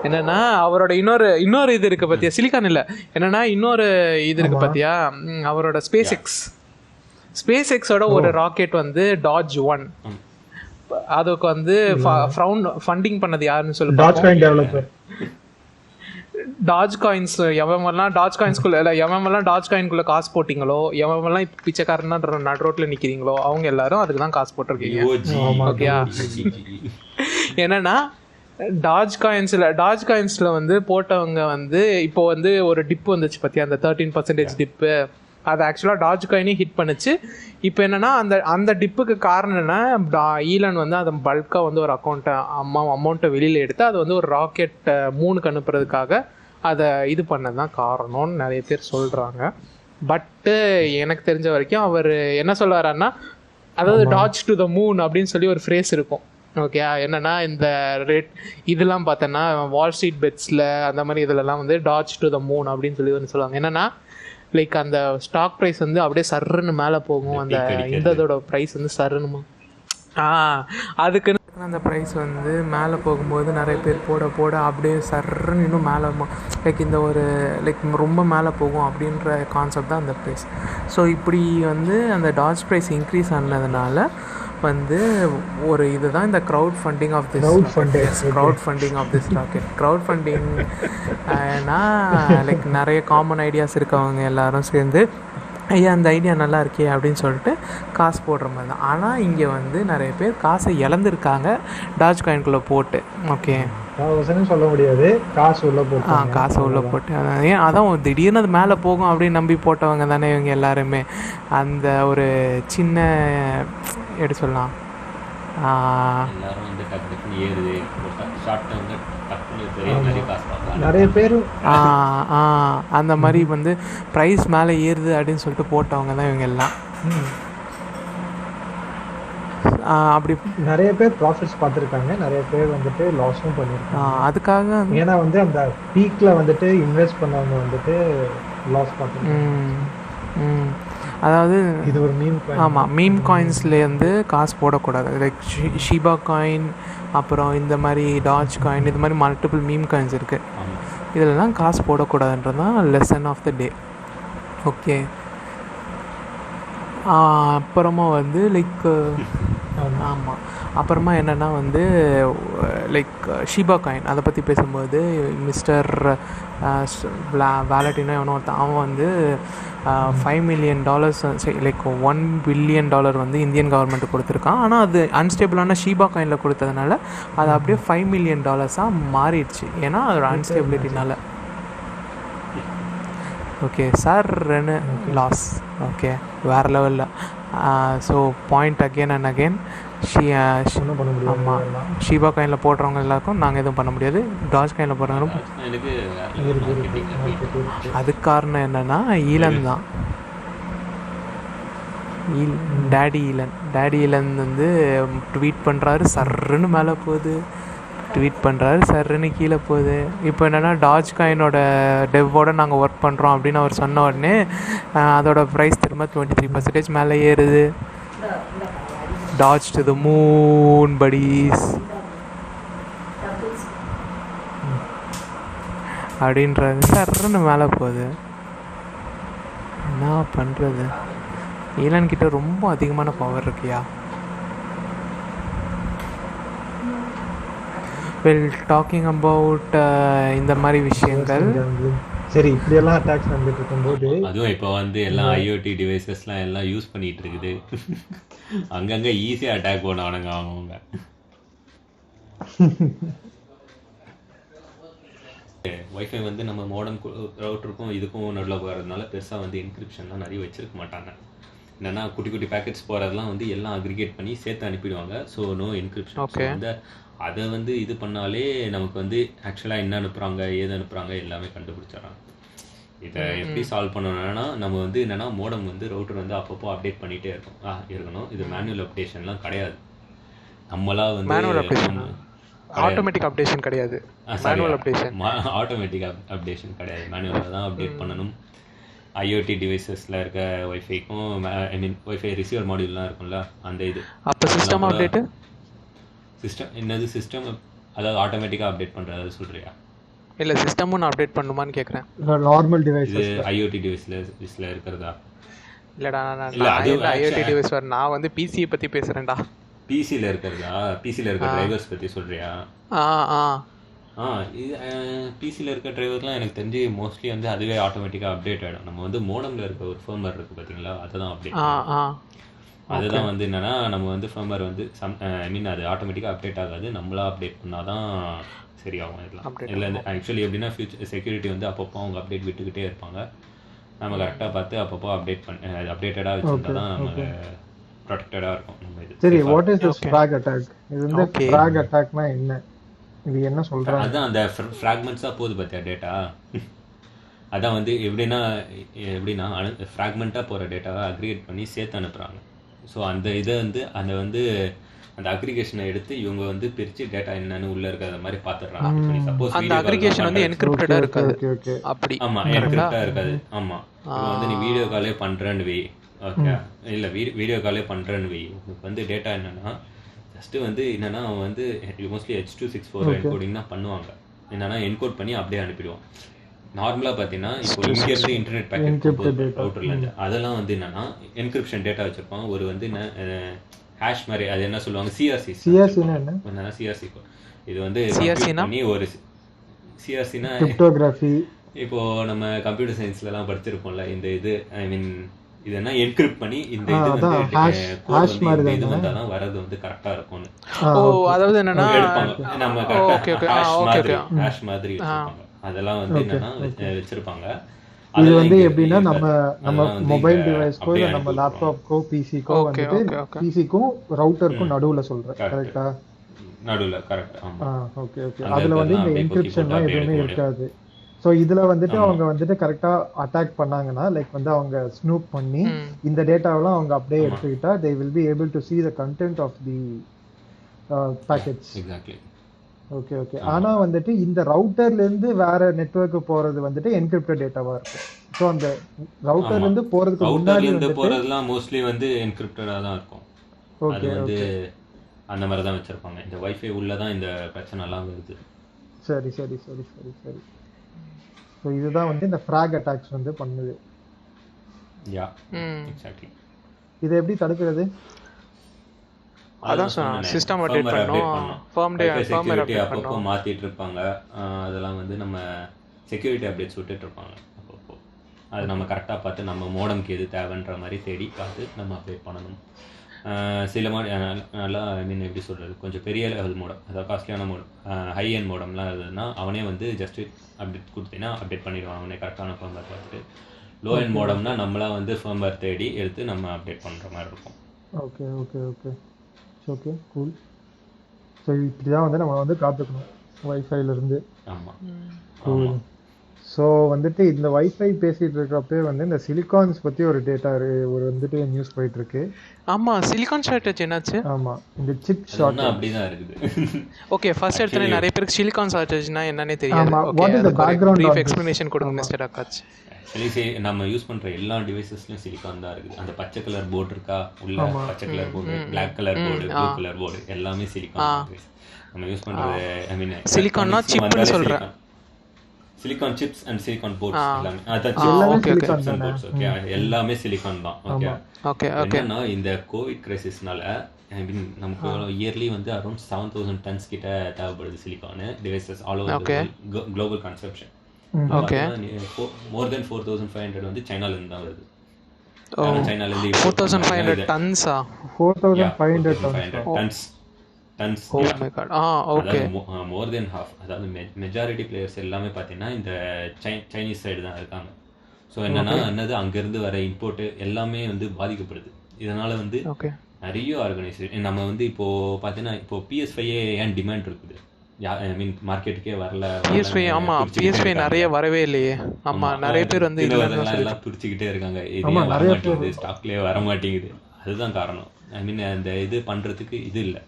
என்னன்னா அவரோட இன்னொரு இது இருக்குது பார்த்தியா, சிலிக்கான் இல்லை என்னன்னா இன்னொரு இது இருக்குது பார்த்தியா அவரோட ஸ்பேஸ் எக்ஸோட ஒரு ராக்கெட் வந்து டாஜ் 1 அதுக்கு வந்து ஃபண்டிங் பண்ணது யாருன்னு சொல்லி டாஜ் காயின்ஸ். எவமெல்லாம் டாஜ் காயின்ஸ்குள்ள இல்லை எவமெல்லாம் டாஜ் காயின்குள்ளே காசு போட்டிங்களோ எவமெல்லாம் இப்போ பிச்சைக்காரனா நடு ரோட்டில் நிற்கிறீங்களோ அவங்க எல்லாரும் அதுக்கு தான் காசு போட்டிருக்கீங்க. ஓகேயா என்னன்னா டாஜ் காயின்ஸில் வந்து போட்டவங்க வந்து இப்போ வந்து ஒரு டிப்பு வந்துச்சு பார்த்தியா அந்த 13% டிப்பு. அது ஆக்சுவலாக டாஜ் காயினே ஹிட் பண்ணுச்சு. இப்போ என்னென்னா அந்த டிப்புக்கு காரணம் என்ன, ஈலன் வந்து அதை பல்காக வந்து ஒரு அமௌண்ட்டை வெளியில் எடுத்து அதை வந்து ஒரு ராக்கெட் மூணுக்கு அனுப்புறதுக்காக அதை இது பண்ணது தான் காரணம்னு நிறைய பேர் சொல்கிறாங்க. பட்டு எனக்கு தெரிஞ்ச வரைக்கும் அவர் என்ன சொல்லுவாருன்னா அதாவது டாஜ் டு த மூன் அப்படின்னு சொல்லி ஒரு ஃப்ரேஸ் இருக்கும். ஓகே என்னென்னா இந்த இதெல்லாம் பார்த்தோன்னா வால் ஸ்ட்ரீட் பெட்ஸில் அந்த மாதிரி இதிலலாம் வந்து டாஜ் டு த மூன் அப்படின்னு சொல்லி ஒன்று சொல்லுவாங்க. என்னென்னா லைக் அந்த ஸ்டாக் ப்ரைஸ் வந்து அப்படியே சர்ன்னு மேலே போகும், அந்த இதோட ப்ரைஸ் வந்து சர்னுமா அதுக்குன்னு அந்த ப்ரைஸ் வந்து மேலே போகும்போது நிறைய பேர் போட போட அப்படியே சர்ன்னு இன்னும் மேலே லைக் இந்த ஒரு லைக் ரொம்ப மேலே போகும் அப்படின்ற கான்செப்ட் தான் அந்த ப்ரைஸ். ஸோ இப்படி வந்து அந்த டாஜ் ப்ரைஸ் இன்க்ரீஸ் ஆனதுனால வந்து ஒரு இதுதான் இந்த crowd funding of this crowd funding of this rocket. Crowd ஃபண்டிங்னா லைக் நிறைய காமன் ஐடியாஸ் இருக்கவங்க எல்லாரும் சேர்ந்து ஐயா அந்த ஐடியா நல்லா இருக்கே அப்படின்னு சொல்லிட்டு காசு போடுற மாதிரி தான். ஆனால் இங்கே வந்து நிறைய பேர் காசை இழந்திருக்காங்க டாஜ் காயின்குள்ளே போட்டு. ஓகே, சொல்ல முடியாது, காசு உள்ள போட்டு காசை உள்ளே போட்டு ஏன் அதான் திடீர்னு அது மேலே போகும் அப்படின்னு நம்பி போட்டவங்க தானே இவங்க எல்லாருமே. அந்த ஒரு சின்ன எப்படி சொல்லலாம், நிறைய பேர் அந்த மாதிரி வந்து ப்ரைஸ் மேலே ஏறுது அப்படின்னு சொல்லிட்டு போட்டவங்க தான் இவங்க எல்லாம். அப்படி நிறைய பேர் ப்ராஃபிட்ஸ் பார்த்துருக்காங்க, நிறைய பேர் வந்துட்டு லாஸும் பண்ணியிருக்காங்க. அதுக்காக ஏன்னா வந்து அந்த பீக்ல வந்துட்டு இன்வெஸ்ட் பண்ணவங்க வந்துட்டு லாஸ் பார்த்துருக்காங்க. அதாவது இது ஒரு மீம் காயின். ஆமாம், மீம் காயின்ஸ்லேருந்து காசு போடக்கூடாது. லைக் ஷிபா காயின், அப்புறம் இந்த மாதிரி டாஜ் காயின், இது மாதிரி மல்டிபிள் மீம் காயின்ஸ் இருக்குது. இதிலலாம் காசு போடக்கூடாதுன்றது தான் lesson of the day. Okay, அப்புறமா வந்து லைக் ஆமாம், அப்புறமா என்னென்னா வந்து லைக் ஷிபா காயின் அதை பற்றி பேசும்போது மிஸ்டர் வேலட்டினோ எவனோ ஒருத்தன் அவன் வந்து $5 million லைக் $1 billion வந்து இந்தியன் கவர்மெண்ட்டு கொடுத்துருக்கான். ஆனால் அது அன்ஸ்டேபிளான ஷிபா காயினில் கொடுத்ததுனால அது அப்படியே $5 million மாறிடுச்சு. ஏன்னா அதோட அன்ஸ்டேபிலிட்டினால. Okay sir, loss. ஓகே, வேறு லெவலில். So point again and again ஆமாம், ஷிபா காயினில் போடுறவங்க எல்லாருக்கும் நாங்கள் எதுவும் பண்ண முடியாது. டாஜ் காயினில் போடுறவங்களும் அதுக்கு காரணம் என்னென்னா ஈலன் தான். டேடி ஈலன் வந்து ட்வீட் பண்ணுறாரு, சர்ன்னு மேலே போகுது, ட்வீட் பண்ணுறாரு, சர்ன்னு கீழே போகுது. இப்போ என்னென்னா டாஜ் காயினோட டெவோட நாங்கள் ஒர்க் பண்ணுறோம் அப்படின்னு அவர் சொன்ன உடனே அதோட ப்ரைஸ் திரும்ப 23% மேலே ஏறுது. டாஜ் டு த மூன் buddies அப்படின்றது சர்ன்னு மேலே போகுது. என்ன பண்ணுறது, ஈலன் கிட்ட ரொம்ப அதிகமான பவர் இருக்கியா. வெல், டாக்கிங் அபவுட் இந்த மாதிரி விஷயங்கள். சரி, இப்படியெல்லாம் அட்டாக்ஸ் நடந்துட்டு இருக்கும்போது அதுவும் இப்போ வந்து எல்லாம் ஐஓடி டிவைசஸ்லாம் எல்லாம் யூஸ் பண்ணிட்டு இருக்குது. அங்கங்கே ஈஸியாக அட்டாக் போனவனுங்க அவங்க. ஒய்ஃபை வந்து நம்ம மாடர்ன் ரவுட்டருக்கும் இதுக்கும் நடுவில் போகிறதுனால பெருசாக வந்து என்கிரிப்ஷன்லாம் நிறைய வச்சிருக்க மாட்டாங்க. என்னென்னா குட்டி குட்டி பேக்கெட்ஸ் போகிறதெல்லாம் வந்து எல்லாம் அக்ரிகேட் பண்ணி சேர்த்து அனுப்பிடுவாங்க. So no encryption. வந்து அதை வந்து இது பண்ணாலே நமக்கு வந்து ஆக்சுவலாக என்ன அனுப்புகிறாங்க ஏது அனுப்புகிறாங்க எல்லாமே கண்டுபிடிச்சிடறாங்க. இதை எப்படி சால்வ் பண்ணணும்னா நம்ம வந்து என்னென்னா மோடம் வந்து ரவுட்டர் வந்து அப்பப்போ அப்டேட் பண்ணிகிட்டே இருக்கணும். இது மேனுவல் அப்டேஷன்லாம் கிடையாது. நம்மளாக வந்து ஆட்டோமேட்டிக் அப்டேஷன் கிடையாது, ஆட்டோமேட்டிக் அப்டேஷன் கிடையாது, மேனுவலாக தான் அப்டேட் பண்ணணும். ஐஓடி டிவைசஸில் இருக்க ஒய்ஃபைக்கும் ஐ மீன் ஒய்ஃபை ரிசீவர் மாடியூல்லாம் இருக்கும்ல அந்த இது. அப்போ சிஸ்டம் அப்டேட்டு சிஸ்டம் என்னது சிஸ்டம் அதாவது ஆட்டோமேட்டிக்காக அப்டேட் பண்ணுறது சொல்கிறியா? இல்லை, சிஸ்டமும் நான் அப்டேட் பண்ணுமான்னு கேட்குறேன். நார்மல் டிவைஸ் ஐஓடி டிவைஸில் இருக்கிறதா? இல்லைடா, ஐஓடி டிவைஸ் நான் வந்து பிசியை பற்றி பேசுகிறேன்டா. பிசியில் இருக்கிறதா? பிசியில் இருக்க டிரைவர்ஸ் பற்றி சொல்கிறியா? இது பிசியில் இருக்க டிரைவர்லாம் எனக்கு தெரிஞ்சு மோஸ்ட்லி வந்து அதுவே ஆட்டோமேட்டிக்காக அப்டேட் ஆகிடும். நம்ம வந்து மோடமில் இருக்க ஒரு ஃபர்மர் இருக்குது பார்த்தீங்களா, அதுதான் அப்டேட். அதுதான் வந்து என்னென்னா நம்ம வந்து ஃபர்மர் வந்து ஐ மீன் அது ஆட்டோமேட்டிக்காக அப்டேட் ஆகாது, நம்மளா அப்டேட் பண்ணால் தான் சரியாகும். இதெல்லாம் இல்லை ஆக்சுவலி எப்படின்னா ஃபியூச்சர் செக்யூரிட்டி வந்து அப்பப்போ அவங்க அப்டேட் விட்டுக்கிட்டே இருப்பாங்க. நம்ம கரெக்டாக பார்த்து அப்பப்போ அப்டேட்டடாக வச்சுருந்தா தான் நம்ம ப்ரொடெக்டடாக இருக்கும் நம்ம இது. சரி, what is this frock attack? இது வந்து ஃபிராக் அட்டாக்னா என்ன, இது என்ன சொல்கிறாங்க? அதுதான் அந்த ஃப்ராக்மெண்ட்ஸாக போகுது பார்த்தியா டேட்டா. அதான் வந்து எப்படின்னா ஃப்ராக்மெண்ட்டாக போகிற டேட்டாவை அக்ரிகேட் பண்ணி சேர்த்து அனுப்புகிறாங்க. ஸோ அந்த இதை வந்து அந்த அக்ரிகேஷனை எடுத்து இவங்க வந்து பிரித்து டேட்டா என்னன்னு உள்ளே இருக்கிற மாதிரி பார்த்துடுறாங்க. சப்போஸ் அந்த அக்ரிகேஷன் வந்து என்கிரிப்டடாக இருக்காது. அப்படி ஆமாம், என்கிரிப்டாக இருக்காது. ஆமாம், இப்போ வந்து நீ வீடியோ காலே பண்ணுறேன்னு வை. ஓகே, இல்லை வீடியோ காலே பண்ணுறேன்னு வை. உங்களுக்கு வந்து டேட்டா என்னென்னா ஜஸ்ட்டு வந்து என்னன்னா அவன் வந்து மோஸ்ட்லி H.264 என்கோடிங் தான் பண்ணுவாங்க. என்னன்னா என்கோட் பண்ணி அப்படியே அனுப்பிடுவான். நார்மலாக பார்த்தீங்கன்னா இப்போ இங்கேருந்து இன்டர்நெட் பேக்கெட் ரவுட்டர்லேருந்து அதெல்லாம் வந்து என்னன்னா என்கிரிப்ஷன் டேட்டா வச்சுருப்பாங்க. ஒரு வந்து என்ன ஹேஷ் மாதிரி, அது என்ன சொல்லுவாங்க, சிஆர்சி. என்னன்னா சிஆர்சி இது வந்து பண்ணி ஒரு சிஆர்சினா கிரிப்டோகிராஃபி. இப்போ நம்ம கம்ப்யூட்டர் சயின்ஸ்லலாம் படிச்சிருப்போம்ல இந்த இது, ஐ மீன் இது என்ன என்கிரிப்ட் பண்ணி இந்த இது வந்து கோட் வந்து இது வந்தால் தான் வரது வந்து கரெக்டாக இருக்கும்னு. அதாவது என்னன்னா எடுப்பாங்க நம்ம கரெக்டாக ஹேஷ் மாதிரி வச்சுருப்பாங்க. அதெல்லாம் வந்து என்னன்னா வச்சிருப்பாங்க. இது வந்து எப்படின்னா நம்ம மொபைல் டிவைஸ்க்கோ இல்ல நம்ம லேப்டாப்க்கோ பிசிக்கோ வந்துட்டு பிசிக்கும் ரவுட்டருக்கும் நடுவுல சொல்றேன், கரெக்ட்டா? நடுவுல கரெக்ட். ஆமா, ஓகே ஓகே. அதுல வந்து இந்த என்கிரிப்ஷன்லாம் எதுவுமே இருக்காது. ஸோ இதுல வந்துட்டு அவங்க வந்துட்டு கரெக்டா அட்டாக் பண்ணாங்கன்னா, லைக் வந்து அவங்க ஸ்னூப் பண்ணி இந்த டேட்டாவெல்லாம் அவங்க அப்படியே எடுத்துக்கிட்டா they will be able to see the content of the packets. Exactly. Okay okay. ஆனா வந்துட்டு இந்த ரவுட்டர்ல இருந்து வேற நெட்வொர்க்கு போறது வந்துட்டு என்கிரிப்டட் டேட்டாவா இருக்கும். ஸோ அந்த ரவுட்டர்ல இருந்து போறதுக்கு முன்னாடி வந்து போறதெல்லாம் மோஸ்ட்லி வந்து என்கிரிப்டடா தான் இருக்கும். அது வந்து அந்த மாதிரி தான் வச்சிருப்பாங்க. இந்த வைஃபை உள்ள தான் இந்த பிரச்சனை எல்லாம் வருது. சரி சரி சரி சரி சரி. ஸோ இதுதான் வந்து இந்த ஃப்ராக் அட்டாக்ஸ் வந்து பண்ணுது. யா, எக்ஸாக்ட்லி. இதை எப்படி தடுக்கிறது? அதான் சிஸ்டம் அப்டேட் பண்ணனும், ஃபர்ம்வேர் அப்பப்போ மாத்திட்டு இருப்பாங்க. அதெல்லாம் வந்து நம்ம செக்யூரிட்டி அப்டேட்ஸ் விட்டுட்டு இருப்பாங்க அப்பப்போ. அது நம்ம கரெக்டாக பார்த்து நம்ம மோடம்க்கு எது தேவைன்ற மாதிரி தேடி பார்த்து நம்ம அப்டேட் பண்ணணும். சில நல்லா ஐ மீன் எப்படி சொல்கிறது, கொஞ்சம் பெரிய லெவல் மோடம், அதாவது காஸ்ட்லியான மோடம், ஹை எண்ட் மோடம்லாம் இருந்ததுன்னா அவனே வந்து ஜஸ்ட்டு அப்டேட் கொடுத்தீங்கன்னா அப்டேட் பண்ணிடுவான் அவனே கரெக்டான ஃபர்ம்வேர் பார்த்துட்டு. லோ எண்ட் மோடம்னா நம்மளாம் வந்து ஃபர்ம்வேர் தேடி எடுத்து நம்ம அப்டேட் பண்ணுற மாதிரி இருக்கும். Okay okay okay okay cool. So இப்படி தான் வந்து நம்ம வந்து காத்துக்கணும் வைஃபைலேருந்து. ஆமாம் கூல். ஸோ வந்துட்டு இந்த வைஃபை பேசிகிட்டு இருக்கிறப்பே வந்து இந்த சிலிகான்ஸ் பற்றி ஒரு டேட்டா ஒரு வந்துட்டு நியூஸ் போயிட்டுருக்கு. ஆமாம், சிலிகான் ஷார்ட்டேஜ் என்னாச்சு? ஆமாம், இந்த சிப் ஷார்ட்டேஜ் அப்படி தான் இருக்குது. ஓகே, ஃபர்ஸ்ட் எடுத்தோடனே நிறைய பேருக்கு சிலிகான் ஷார்ட்டேஜ்னா என்னன்னே தெரியாது. What is the background brief explanation கொடுங்க மிஸ்டர் ஆகாஷ். ஆக்சுவலி நம்ம யூஸ் பண்ணுற எல்லா டிவைசஸ்லையும் சிலிகான் தான் இருக்குது. அந்த பச்சை கலர் போர்டு இருக்கா உள்ள, பச்சை colour board, black colour board, blue colour board எல்லாமே சிலிகான். நம்ம யூஸ் பண்ணுறது ஐ மீன் சிலிகான்னா சிப்னு சொல்கிறேன். Silicon chips and silicon boards எல்லாமே, அதான் சிப்ஸ் அண்ட் போர்ட்ஸ். ஓகே, எல்லாமே சிலிகான் தான். Okay okay okay. என்னன்னா இந்த கோவிட் கிரைசிஸ்னால ஐ மீன் நமக்கு இயர்லி வந்து அரௌண்ட் 7000 டன்ஸ் கிட்ட தேவைப்படுது silicon devices all over global consumption. Okay, more then 4500 வந்து சைனால இருந்து தான் வருது. சைனால இருந்து 4500 டன்ஸா? 4500 tons. Oh my god. Okay, more then half. அதாவது மெஜாரிட்டி பிளேயர்ஸ் எல்லாமே பார்த்தீங்கன்னா இந்த சைனீஸ் சைடு தான் இருக்காங்க. ஸோ என்னன்னா என்னது அங்கேருந்து வர இம்போர்ட்டு எல்லாமே வந்து பாதிக்கப்படுது. இதனால வந்து நிறைய ஆர்கனைசேஷன் நம்ம வந்து இப்போ பார்த்தீங்கன்னா இப்போ PS5 ஏன் டிமாண்ட் இருக்குது, ஐ மீன் மார்க்கெட்டுக்கே வரல. PS5 ஆமா, PS5 நிறைய வரவே இல்லையே. ஆமா, நிறைய பேர் வந்து எல்லாம் துடிச்சிக்கிட்டே இருக்காங்க, இது வர மாட்டேங்குது, ஸ்டாக்லேயே வர மாட்டேங்குது. அதுதான் காரணம். ஐ மீன் அந்த இது பண்ணுறதுக்கு இது இல்லை,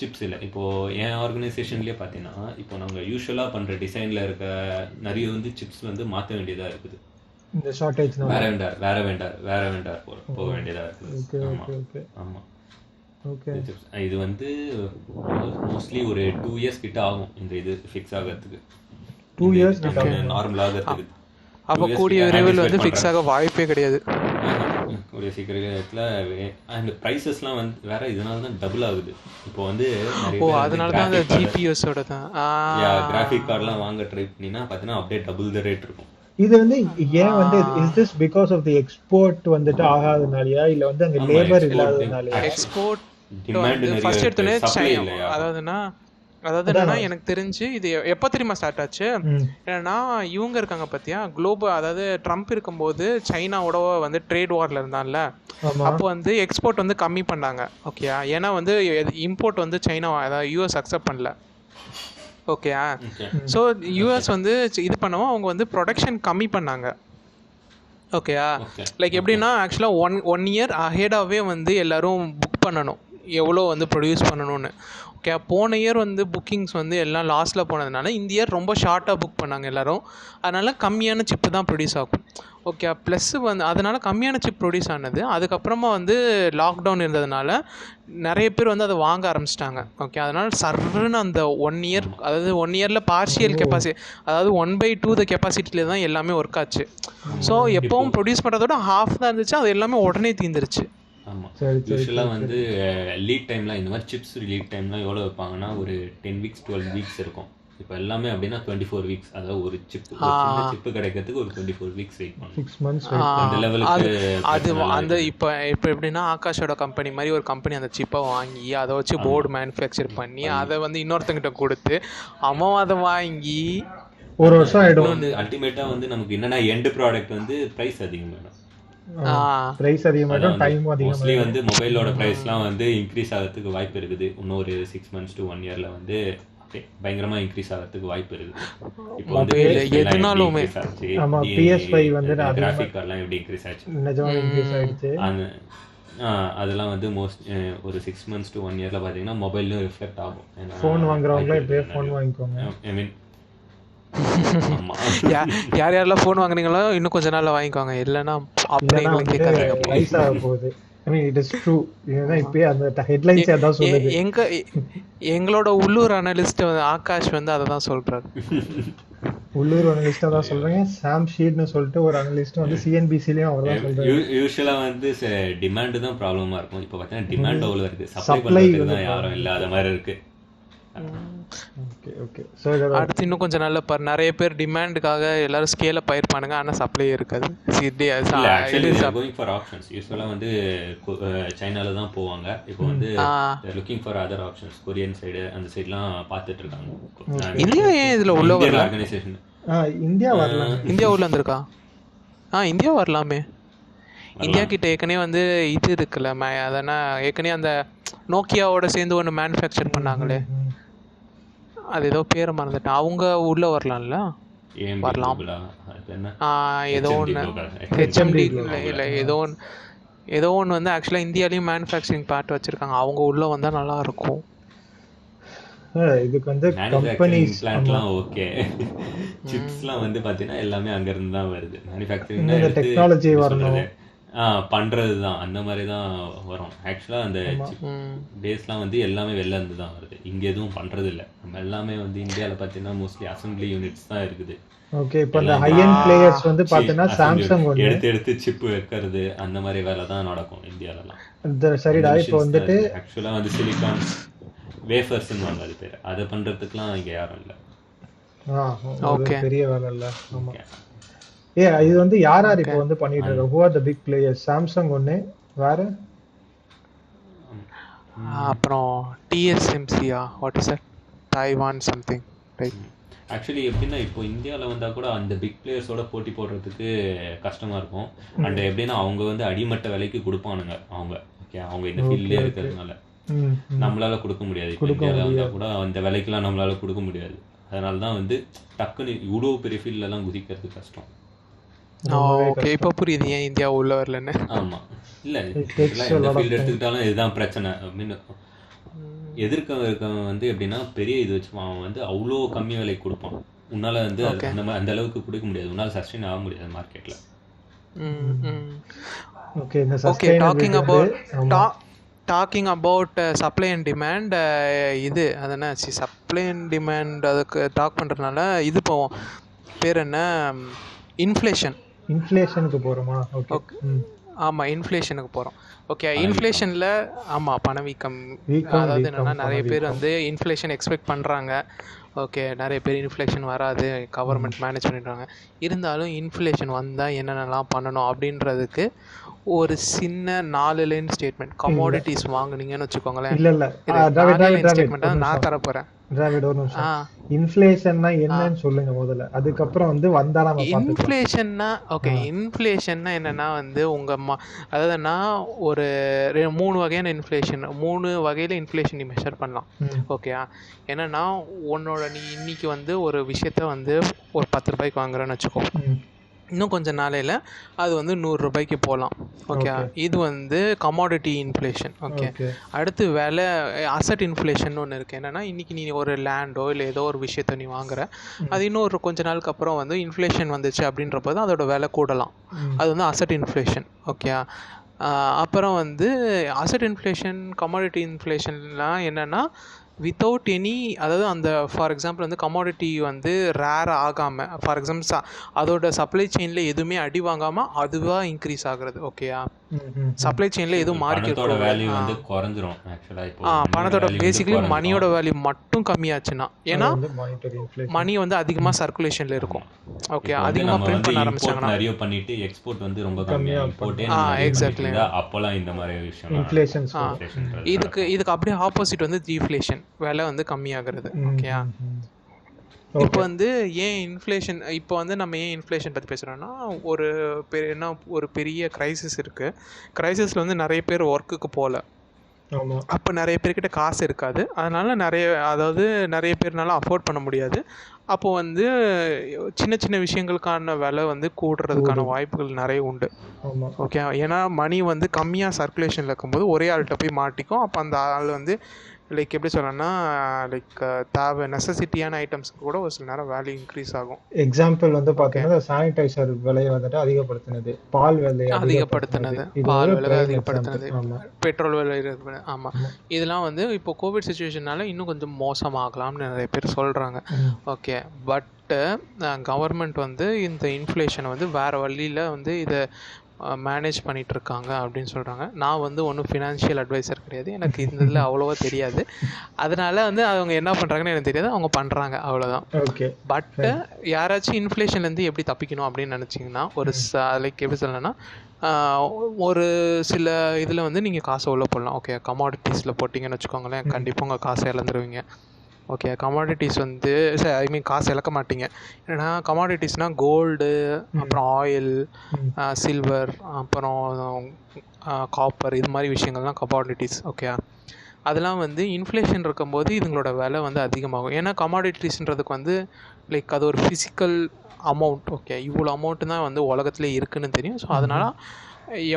சிப்ஸ் இல்லை. இப்போது என் ஆர்கனைசேஷன்லேயே பார்த்தீங்கன்னா இப்போ நாங்கள் யூஸ்வலாக பண்ணுற டிசைனில் இருக்க நிறைய வந்து சிப்ஸ் வந்து மாற்ற வேண்டியதாக இருக்குது. இந்த ஷார்ட்டேஜ் வேற வெண்டார் போக வேண்டியதாக இருக்குது. ஆமாம். ஓகே, இது வந்து மோஸ்ட்லி ஒரு 2 இயர்ஸ் கிட்ட ஆகும் இந்த இது ஃபிக்ஸ் ஆகிறதுக்கு. 2 இயர்ஸ் நார்மல் ஆகிறதுக்கு. அப்போ கூடிய விரைவில் வந்து ஃபிக்ஸ் ஆக வாய்ப்பே கிடையாது. கூடிய சீக்கிரத்தில் அண்ட் ப்ரைஸஸ்லாம் வந்து வேற இதனால தான் டபுள் ஆகுது. இப்போ வந்து அதனால தான் அந்த ஜிபிஎஸோட தான் கிராஃபிக் கார்டெலாம் வாங்க ட்ரை பண்ணினா பார்த்தீங்கன்னா அப்படியே டபுள் த ரேட் இருக்கும். இது வந்து ஏன் வந்து is this because of the export வந்துட்டு ஆகாதனாலயா இல்ல வந்து அங்க லேபர் இல்லாதனாலயா? எக்ஸ்போர்ட் டிமாண்ட் ஃபர்ஸ்ட் எடுத்தனே சைனா. அதாவது எனக்கு தெரிஞ்சு இது எப்போ தெரியுமா ஸ்டார்ட் ஆச்சு, ஏன்னா இவங்க இருக்காங்க பார்த்தியா குளோபல், அதாவது ட்ரம்ப் இருக்கும்போது சைனாவோட வந்து ட்ரேட் வார்ல இருந்தான்ல, அப்போ வந்து எக்ஸ்போர்ட் வந்து கம்மி பண்ணாங்க. ஓகே, ஏன்னா வந்து இம்போர்ட் வந்து சைனா அதாவது யூஎஸ் அக்செப்ட் பண்ணல. ஓகே, ஸோ யூஎஸ் வந்து இது பண்ணவும் அவங்க வந்து ப்ரொடக்ஷன் கம்மி பண்ணாங்க. ஓகேயா, லைக் எப்படின்னா ஆக்சுவலாக ஒன் இயர் அஹெடாகவே வந்து எல்லாரும் புக் பண்ணணும் எவ்வளோ வந்து ப்ரொடியூஸ் பண்ணணும்னு. ஓகே, போன இயர் வந்து புக்கிங்ஸ் வந்து எல்லாம் லாஸ்ட்டில் போனதுனால இந்த இயர் ரொம்ப ஷார்ட்டாக புக் பண்ணாங்க எல்லோரும். அதனால் கம்மியான சிப்பு தான் ப்ரொடியூஸ் ஆகும். ஓகே, ப்ளஸ்ஸு வந்து அதனால் கம்மியான சிப் ப்ரொடியூஸ் ஆனது. அதுக்கப்புறமா வந்து லாக்டவுன் இருந்ததுனால நிறைய பேர் வந்து அதை வாங்க ஆரம்பிச்சிட்டாங்க. ஓகே, அதனால் சர்ன்னு அந்த 1 இயர், அதாவது 1 இயரில் பார்ஷியல் கெப்பாசிட்டி, அதாவது 1/2 த கெப்பாசிட்டியில் தான் எல்லாமே ஒர்க் ஆச்சு. ஸோ எப்போவும் ப்ரொடியூஸ் பண்ணுறதோட ஹாஃப் தான் இருந்துச்சு, அது எல்லாமே உடனே தீர்ந்துருச்சு. ஆமாம், யூஸ்வலாக வந்து லீட் டைம்லாம் இந்த மாதிரி சிப்ஸ் லீட் டைம்லாம் எவ்வளோ வைப்பாங்கன்னா ஒரு 10 வீக்ஸ் 12 வீக்ஸ் இருக்கும். இப்போ எல்லாமே அப்படின்னா 24 வீக்ஸ், அதாவது ஒரு சிப்பு கிடைக்கிறதுக்கு ஒரு 24 வீக்ஸ் வெயிட் பண்ணணும். 6 months அந்த லெவலுக்கு அது அந்த இப்போ எப்படின்னா ஆகாஷோட கம்பெனி மாதிரி ஒரு கம்பெனி அந்த சிப்பை வாங்கி அதை வச்சு போர்டு மேனுஃபேக்சர் பண்ணி அதை வந்து இன்னொருத்தங்கிட்ட கொடுத்து அவன் அதை வாங்கி ஒரு வருஷம் ஆயிடும். வந்து அல்டிமேட்டாக வந்து நமக்கு என்னன்னா எண்ட் ப்ராடக்ட் வந்து ப்ரைஸ் அதிகம் வேணும். பிரைஸ் அதிகமாகும், டைம் அதிகமாகும். மோஸ்ட்லி வந்து மொபைலோட பிரைஸ்லாம் வந்து இன்க்ரீஸ் ஆகிறதுக்கு வாய்ப்பு இருக்குது. இன்னொரு 6 months to 1 yearல வந்து பயங்கரமா இன்க்ரீஸ் ஆகிறதுக்கு வாய்ப்பு இருக்குது. இப்போ வந்து எதுனாலுமே ஆமா, PS5 வந்து கிராஃபிக் கார்ட்லாம் எப்படி இன்க்ரீஸ் ஆச்சு, நிஜமா இன்க்ரீஸ் ஆயிடுச்சு. அதெல்லாம் வந்து ஒரு 6 months to 1 yearல பாத்தீங்கன்னா மொபைலும் ரிஃப்ளெக்ட் ஆகும். ஃபோன் வாங்குறவங்க இப்பவே ஃபோன் வாங்கிக்கோங்க. ஐ மீன் யார் யாரெல்லாம் ஃபோன் வாங்குறீங்களோ இன்னும் கொஞ்ச நாள்ல வாங்கிக்கோங்க, இல்லைன்னா அப்படியே கேட்காதீங்க. பிரைஸ் ஆக போகுது. I mean it is true. ஏன்னா இப்பயே அந்த ஹெட்லைன்ஸ் அதான் சொல்லுது. எங்களோட உள்ளூர் அனலிஸ்ட் ஆகாஷ் வந்து அதை தான் சொல்றாரு. உள்ளூர் அனலிஸ்ட் தான் சொல்றேன். சாம் ஷீட்னு சொல்லிட்டு ஒரு அனலிஸ்ட் வந்து சிஎன்பிசிலயும் அவர் தான் சொல்றாரு. யூசுவலா வந்து டிமாண்ட் தான் ப்ராப்ளமா இருக்கும். இப்போ பார்த்தீங்கன்னா டிமாண்ட் அவ்வளவு இருக்கு, சப்ளை தான் யாரும் இல்லாத மாதிரி இருக்கு. அடுத்து இன்னும் கொஞ்சம் நல்ல நிறைய பேர் டிமாண்டுக்காக எல்லாரும் ஸ்கேல பயிர்ப்பானுங்க, ஆனா சப்ளை இருக்காது. வந்து சைனால தான் போவாங்க. இப்போ வந்து looking for other options, Korean side அந்த சைடுலாம் பார்த்துட்டு இருக்காங்க. இந்தியா ஏன் இதுல உள்ள வரல? ஆர்கனைசேஷன் இந்தியா வரலாம். இந்தியா உள்ள வந்திருக்கா? இந்தியா வரலாமே. இந்தியா கிட்ட ஏற்கனவே வந்து இது இருக்குல்ல, அதனா ஏற்கனவே அந்த நோக்கியாவோட சேர்ந்து ஒன்று மேனுஃபேக்சர் பண்ணாங்களே, அது ஏதோ பேரை மறந்துட்டேன். அவங்க உள்ள வரலாம்ல, வரலாம். ஏதோ ஒன்று ஹெச்எம்டி இல்லை ஏதோ ஒன்று வந்து ஆக்சுவலாக இந்தியாலையும் மேனுஃபேக்சரிங் பார்ட் வச்சுருக்காங்க. அவங்க உள்ளே வந்தால் நல்லா இருக்கும். இதுக்கு வந்து கம்பெனிஸ் பிளான்ட்லாம் ஓகே, சிப்ஸ்லாம் வந்து பார்த்தீங்கன்னா எல்லாமே அங்கேருந்து தான் வருது. மேனுஃபேக்சரிங் டெக்னாலஜி வரணும், பண்ணுறது தான் அந்த மாதிரி தான் வரும். ஆக்சுவலாக அந்த டேஸ்லாம் வந்து எல்லாமே வெளில இருந்து தான் வருது, இங்கே எதுவும் பண்ணுறது இல்லை. நம்ம எல்லாமே வந்து இந்தியாவில் பார்த்தீங்கன்னா மோஸ்ட்லி அசம்பிளி யூனிட்ஸ் தான் இருக்குது. ஓகே, இப்போ அந்த ஹை எண்ட் பிளேயர்ஸ் வந்து பார்த்தீங்கன்னா சாம்சங் எடுத்து சிப் வைக்கிறது அந்த மாதிரி வேலை தான் நடக்கும் இந்தியாவிலலாம். சரிடா, இப்போ வந்துட்டு ஆக்சுவலாக வந்து சிலிகான் வேஃபர்ஸ்ன்னு வாங்க அது பேர், அதை பண்ணுறதுக்குலாம் இங்கே யாரும் இல்லை. பெரிய வேலை இல்லை. ஆமாம், இது வந்து யார் இப்போ வந்து பண்ணிட்டு இருக்காங்க? who are the big players? Samsung ஒண்ணு, வேற அப்புறம் TSMC-யா what is that, Taiwan something, right? Actually எப்படின்னா இப்போ இந்தியாவில் வந்தால் கூட அந்த பிக் பிளேயர்ஸோட போட்டி போடுறதுக்கு கஷ்டமாக இருக்கும். அண்ட் எப்படின்னா அவங்க வந்து அடிமட்ட விலைக்கு கொடுப்பானுங்க அவங்க. ஓகே, அவங்க இந்த ஃபீல்ட்லேயே இருக்கிறதுனால நம்மளால கொடுக்க முடியாது. இந்தியாவில் வந்தால் கூட அந்த விலைக்கெல்லாம் நம்மளால கொடுக்க முடியாது. அதனால தான் வந்து டக்குன்னு இவ்வளோ பெரிய ஃபீல்ட்லலாம் குதிக்கிறது கஷ்டம். ஓகே, இப்போ புரியுது ஏன் இந்தியா உள்ள வரலன்னு. ஆமாம், இல்லை எந்த ஃபீல்டு எடுத்துக்கிட்டாலும் இதுதான் பிரச்சனை. மீன் எதிர்க்க இருக்கவன் வந்து எப்படின்னா பெரிய இது வச்சு அவன் வந்து அவ்வளோ கம்மி விலைக்கு கொடுப்பான். உன்னால் வந்து அந்த அளவுக்கு கொடுக்க முடியாது, உன்னால் சஸ்டெயின் ஆக முடியாது மார்க்கெட்டில். Okay, talking about supply and demand, இது அதென்ன சப்ளை அண்ட் டிமாண்ட் அதுக்கு டாக் பண்ணுறதுனால இது போவோம், பேர் என்ன, இன்ஃப்ளேஷனுக்கு போகிறோமா? ஓகே, ஆமாம், இன்ஃப்ளேஷனுக்கு போகிறோம். ஓகே, இன்ஃப்ளேஷனில் ஆமாம் பணவீக்கம். அதாவது என்னென்னா நிறைய பேர் வந்து இன்ஃப்ளேஷன் எக்ஸ்பெக்ட் பண்ணுறாங்க. ஓகே, நிறைய பேர் இன்ஃப்ளேஷன் வராது, கவர்மெண்ட் மேனேஜ் பண்ணிடுறாங்க. இருந்தாலும் இன்ஃப்ளேஷன் வந்தால் என்னென்னலாம் பண்ணணும் அப்படின்றதுக்கு ஒரு சின்ன 4 லைன் ஸ்டேட்மெண்ட். கமோடிட்டிஸ் வாங்குனீங்கன்னு வச்சுக்கோங்களேன். ஸ்டேட்மெண்ட் நான் தரப்போகிறேன். இன்ஃப்ளேஷன்னா என்னன்னு சொல்லுங்க முதல்ல, அதுக்கப்புறம் வந்து வந்தா நம்ம இன்ஃப்ளேஷன்னா ஓகே, இன்ஃப்ளேஷன்னா என்னன்னா வந்து உங்க அதாவதுன்னா ஒரு 3 வகையான இன்ஃப்ளேஷன், 3 வகையில இன்ஃப்ளேஷன் நீ மெஷர் பண்ணலாம். ஓகே, என்னன்னா உன்னோட நீ இன்னைக்கு வந்து ஒரு விஷயத்த வந்து ஒரு 10 ரூபாய்க்கு வாங்குறேன்னு வச்சுக்கோ. இன்னும் கொஞ்சம் நாளையில் அது வந்து 100 ரூபாய்க்கு போகலாம். ஓகே, இது வந்து கமாடிட்டி இன்ஃப்ளேஷன். ஓகே, அடுத்து விலை அசட் இன்ஃப்ளேஷன் ஒன்று இருக்குது. என்னென்னா இன்றைக்கி நீ ஒரு லேண்டோ இல்லை ஏதோ ஒரு விஷயத்த நீ வாங்குற, அது இன்னொரு கொஞ்ச நாளுக்கு அப்புறம் வந்து இன்ஃப்ளேஷன் வந்துச்சு அப்படின்றப்போ தான் அதோட விலை கூடலாம். அது வந்து அசட் இன்ஃப்ளேஷன். ஓகே, அப்புறம் வந்து அசட் இன்ஃப்ளேஷன் கமாடிட்டி இன்ஃப்ளேஷன்லாம் என்னென்னா வித்தவுட் எனி, அதாவது அந்த ஃபார் எக்ஸாம்பிள் வந்து கமாடிட்டி வந்து ரேர் ஆகாமல், ஃபார் எக்ஸாம்பிள் அதோட சப்ளை செயினில் எதுவுமே அடி வாங்காமல் அதுவாக இன்க்ரீஸ் ஆகுறது. ஓகேயா, சப்ளை செயினில் எதுவும் மாறிக்கிறோம், பணத்தோட பேசிக்கலி மணியோட வேல்யூ மட்டும் கம்மியாச்சுன்னா, ஏன்னா மணி வந்து அதிகமாக சர்க்குலேஷனில் இருக்கும். ஓகே, அதிகமாக பிரிண்ட் பண்ண ஆரம்பிச்சாங்கன்னா எக்ஸாக்ட்லி இதுக்கு அப்படியே ஆப்போசிட் வந்து டீஃப்ளேஷன், விலை வந்து கம்மியாகிறது. ஓகேயா, இப்போ வந்து ஏன் இன்ஃப்ளேஷன், இப்போ வந்து நம்ம ஏன் இன்ஃப்ளேஷன் பற்றி பேசுகிறோன்னா, ஒரு பெரிய க்ரைசிஸ் இருக்குது. க்ரைசிஸில் வந்து நிறைய பேர் ஒர்க்குக்கு போகல, அப்போ நிறைய பேர்கிட்ட காசு இருக்காது, அதனால் நிறைய பேர்னால அஃபோர்ட் பண்ண முடியாது. அப்போது வந்து சின்ன சின்ன விஷயங்களுக்கான விலை வந்து கூடுறதுக்கான வாய்ப்புகள் நிறைய உண்டு. ஓகே, ஏன்னா மணி வந்து கம்மியாக சர்க்குலேஷனில் இருக்கும்போது ஒரே ஆள்கிட்ட போய் மாட்டிக்கும். அப்போ அந்த ஆள் வந்து லைக் எப்படி சொல்லணும்னா, லைக் தேவை நெசசிட்டியான ஐட்டம்ஸ்க்கு கூட ஒரு சில நேரம் வேல்யூ இன்க்ரீஸ் ஆகும். எக்ஸாம்பிள் வந்து பார்த்தீங்கன்னா சானிடைசர் விலையை வந்துட்டு அதிகப்படுத்தினது, பால் விலையை அதிகப்படுத்தினது, பெட்ரோல் விலை. ஆமாம், இதெல்லாம் வந்து இப்போ கோவிட் சுச்சுவேஷனால இன்னும் கொஞ்சம் மோசமாகலாம்னு நிறைய பேர் சொல்கிறாங்க. ஓகே, பட்டு கவர்மெண்ட் வந்து இந்த இன்ஃப்ளேஷனை வந்து வேறு வழியில் வந்து இதை மேனேஜ் பண்ணிகிட்ருக்காங்க அப்படின்னு சொல்கிறாங்க. நான் வந்து ஒன்றும் ஃபினான்ஷியல் அட்வைசர் கிடையாது, எனக்கு இந்த இதில் அவ்வளோவா தெரியாது. அதனால் வந்து அவங்க என்ன பண்ணுறாங்கன்னு எனக்கு தெரியாது, அவங்க பண்ணுறாங்க, அவ்வளோதான். பட்டு யாராச்சும் இன்ஃப்ளேஷன்லேருந்து எப்படி தப்பிக்கணும் அப்படின்னு நினச்சிங்கன்னா, ஒரு லைக் எப்படி சொல்லணும்னா, ஒரு சில இதில் வந்து நீங்கள் காசை உள்ளே போடலாம். ஓகே, கமாடிட்டிஸில் போட்டிங்கன்னு வச்சுக்கோங்களேன், கண்டிப்பாக உங்கள் காசை இழந்துருவீங்க. ஓகே, கமாடிட்டிஸ் வந்து ஐ மீன் காசு இழக்க மாட்டீங்க. ஏன்னா கமாடிட்டிஸ்னால் கோல்டு, அப்புறம் ஆயில், சில்வர், அப்புறம் காப்பர், இது மாதிரி விஷயங்கள்லாம் கமாடிட்டிஸ். ஓகே, அதெல்லாம் வந்து இன்ஃப்ளேஷன் இருக்கும்போது இதுங்களோட விலை வந்து அதிகமாகும். ஏன்னா கமாடிட்டிஸ்ன்றதுக்கு வந்து லைக் அது ஒரு ஃபிசிக்கல் அமௌண்ட். ஓகே, இவ்வளோ அமௌண்ட்டு தான் வந்து உலகத்துலேயே இருக்குதுன்னு தெரியும். ஸோ அதனால்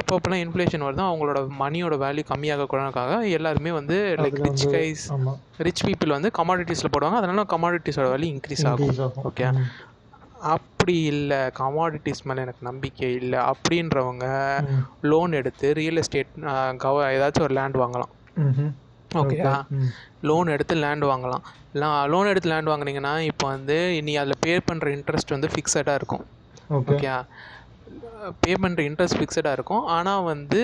எப்பப்பெல்லாம் இன்ஃப்ளேஷன் வருதோ அவங்களோட மணியோட வேல்யூ கம்மியாகக்கூடாதுக்காக எல்லாருமே வந்து லைக் ரிச் பீப்புள் வந்து கமாடிட்டிஸில் போடுவாங்க. அதனால கமாடிட்டிஸோட வேல்யூ இன்க்ரீஸ் ஆகும். ஓகே, அப்படி இல்லை, கமாடிட்டிஸ் மேலே எனக்கு நம்பிக்கை இல்லை அப்படின்றவங்க லோன் எடுத்து ரியல் எஸ்டேட் ஏதாச்சும் ஒரு லேண்ட் வாங்கலாம். ஓகேயா, லோன் எடுத்து லேண்ட் வாங்கலாம். லோன் எடுத்து லேண்ட் வாங்கினீங்கன்னா இப்போ வந்து நீ அதில் பே பண்ணுற இன்ட்ரெஸ்ட் வந்து ஃபிக்ஸடாக இருக்கும். ஓகே, பே பண்ணுற இன்ட்ரெஸ்ட் ஃபிக்ஸடாக இருக்கும், ஆனால் வந்து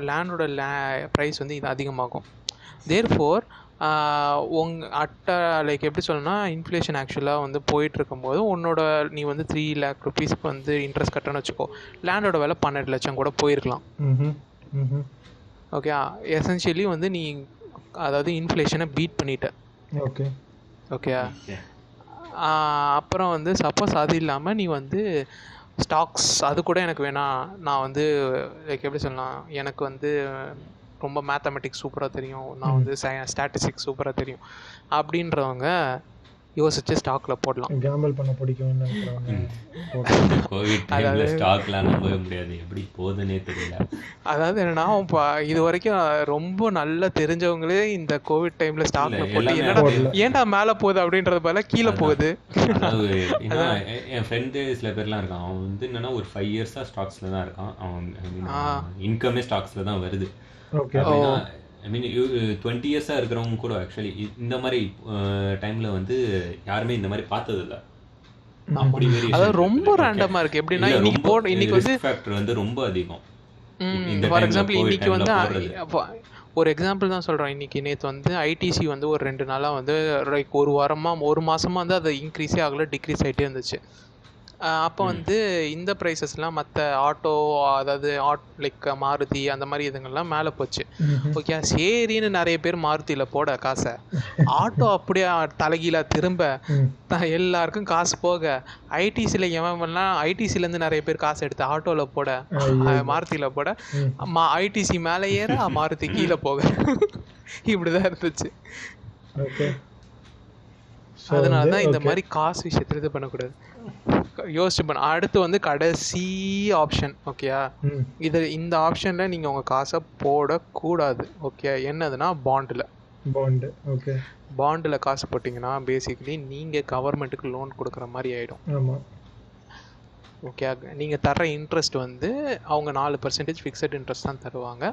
லேண்டோட ப்ரைஸ் வந்து இது அதிகமாகும். தேர்ஃபோர் லைக் எப்படி சொல்லணும்னா, இன்ஃப்ளேஷன் ஆக்சுவலாக வந்து போயிட்டுருக்கும்போது நீ வந்து 3 lakh ருபீஸ்க்கு வந்து இன்ட்ரெஸ்ட் கட்டணும்னு வச்சுக்கோ, லேண்டோட விலை 12 லட்சம் கூட போயிருக்கலாம். ஓகே, எசென்ஷியலி வந்து நீ அதாவது இன்ஃப்ளேஷனை பீட் பண்ணிட்ட. ஓகே, அப்புறம் வந்து சப்போஸ் அது இல்லாமல் நீ வந்து ஸ்டாக்ஸ் அது கூட எனக்கு வேணாம், நான் வந்து லைக் எப்படி சொல்லலாம், எனக்கு வந்து ரொம்ப மேத்தமெட்டிக்ஸ் சூப்பராக தெரியும், நான் வந்து ஸ்டாட்டிஸ்டிக்ஸ் சூப்பராக தெரியும் அப்படின்றவங்க யோசிச்சு ஸ்டாக்ல போடலாம். கேம்பிள் பண்ண பிடிக்கும்னு நினைக்கிறாங்க. கோவிட் டைம்ல ஸ்டாக்லாம் நம்பவே முடியாது, எப்படி போகுதுன்னே தெரியல. அதாவது என்னன்னா, இது வரைக்கும் ரொம்ப நல்லா தெரிஞ்சவங்களே இந்த கோவிட் டைம்ல ஸ்டாக்ல போட்டு என்னடா ஏன்டா மேல போகுது அப்படின்றது போல கீழே போகுது. என் ஃப்ரெண்டு சில பேர்லாம் இருக்கான், அவன் வந்து என்னன்னா ஒரு 5 years ஸ்டாக்ஸ்ல தான் இருக்கான். அவன் இன்கமே ஸ்டாக்ஸ்ல தான் வருது. ஐ மீன் 20 years இருக்கிறவங்க கூட ஆக்சுவலி இந்த மாதிரி டைம்ல வந்து யாருமே இந்த மாதிரி பார்த்தது இல்லை. அப்படி அதாவது ரொம்ப ரேண்டமா இருக்கு. எப்படின்னா இன்னைக்கு வந்து ஃபேக்டர் வந்து ரொம்ப அதிகம். ஃபார் எக்ஸாம்பிள் இன்னைக்கு வந்து ஒரு எக்ஸாம்பிள் தான் சொல்கிறேன். இன்றைக்கி நேற்று வந்து ஐடிசி வந்து ஒரு 2 நாளாக வந்து லைக் ஒரு மாதமாக வந்து அது இன்க்ரீஸே ஆகலை, டிக்ரீஸ் ஆகிட்டே இருந்துச்சு. அப்போ வந்து இந்த ப்ரைஸஸ்லாம் மற்ற ஆட்டோ, அதாவது லைக் மாருதி அந்த மாதிரி இதுங்கள்லாம் மேலே போச்சு. ஓகே, சரின்னு நிறைய பேர் மாருதியில் போட காசை, ஆட்டோ அப்படியே தலைகீழாக திரும்ப எல்லாருக்கும் காசு போக, ஐடிசியில் எவன்லாம் ஐடிசிலேருந்து நிறைய பேர் காசு எடுத்து ஆட்டோவில் போட, மாருதியில் போட, ஐடிசி மேலே ஏற மாருதி கீழே போக, இப்படிதான் இருந்துச்சு. அதனால தான் இந்த மாதிரி காசு விஷயத்துல இது பண்ணக்கூடாது. யோசிச்சு பண்ண. அடுத்து வந்து கடைசி ஆப்ஷன், ஓகேயா? இந்த ஆப்ஷனில் நீங்கள் உங்கள் காசை போடக்கூடாது, ஓகே? என்னதுன்னா பாண்டில். ஓகே. பாண்டில் காசு போட்டிங்கன்னா பேசிக்கலி நீங்கள் கவர்மெண்ட்டுக்கு லோன் கொடுக்குற மாதிரி ஆகிடும். ஆமாம். ஓகே, நீங்கள் தர்ற இன்ட்ரெஸ்ட் வந்து அவங்க 4% ஃபிக்ஸட் இன்ட்ரெஸ்ட் தான் தருவாங்க.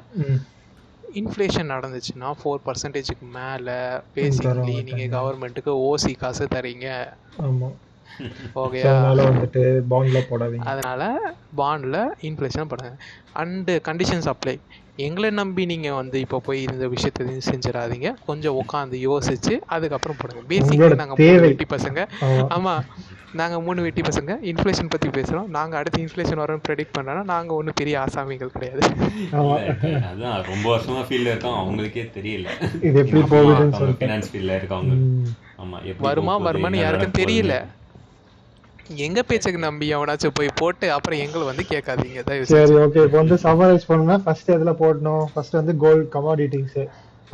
இன்ஃப்ளேஷன் நடந்துச்சுன்னா 4%க்கு மேலே பேசிக்கலி நீங்கள் கவர்மெண்ட்டுக்கு ஓசி காசு தரீங்க. ஓகேயா? அதனால பாண்டில் இன்ஃப்ளேஷன் போடுங்க. And conditions apply. எங்களை நம்பி நீங்கள் வந்து இப்போ போய் இந்த விஷயத்த செஞ்சிடாதீங்க, கொஞ்சம் உட்காந்து யோசிச்சு அதுக்கப்புறம் போடுங்க. பேசிக்கலி நாங்கள் 3 வெட்டி பசங்க. ஆமாம், நாங்கள் 3 வெட்டி பசங்க இன்ஃப்ளேஷன் பற்றி பேசுகிறோம். நாங்கள் அடுத்து இன்ஃப்ளேஷன் வரும்னு ப்ரெடிக்ட் பண்ணுறோன்னா நாங்கள் ஒன்றும் பெரிய ஆசாமிகள் கிடையாது. அதான் ரொம்ப வருஷமா ஃபீல்டில் இருக்கோம், அவங்களுக்கே தெரியல இது எப்படி போகுதுன்னு சொல்லி. ஃபினான்ஸ் ஃபீல்டில் இருக்கவங்க. ஆமாம், வருமானு யாருக்கும் தெரியல. எங்க பேச்சுக்கு நம்பி அவனாச்சும் போய் போட்டு அப்புறம் எங்களை வந்து கேட்காதீங்க. சரி, ஓகே. இப்போ வந்து சம்மரைஸ் பண்ணா ஃபர்ஸ்ட் எதுல போடணும்? ஃபர்ஸ்ட் வந்து கோல்ட் கமாடிட்டிஸ்,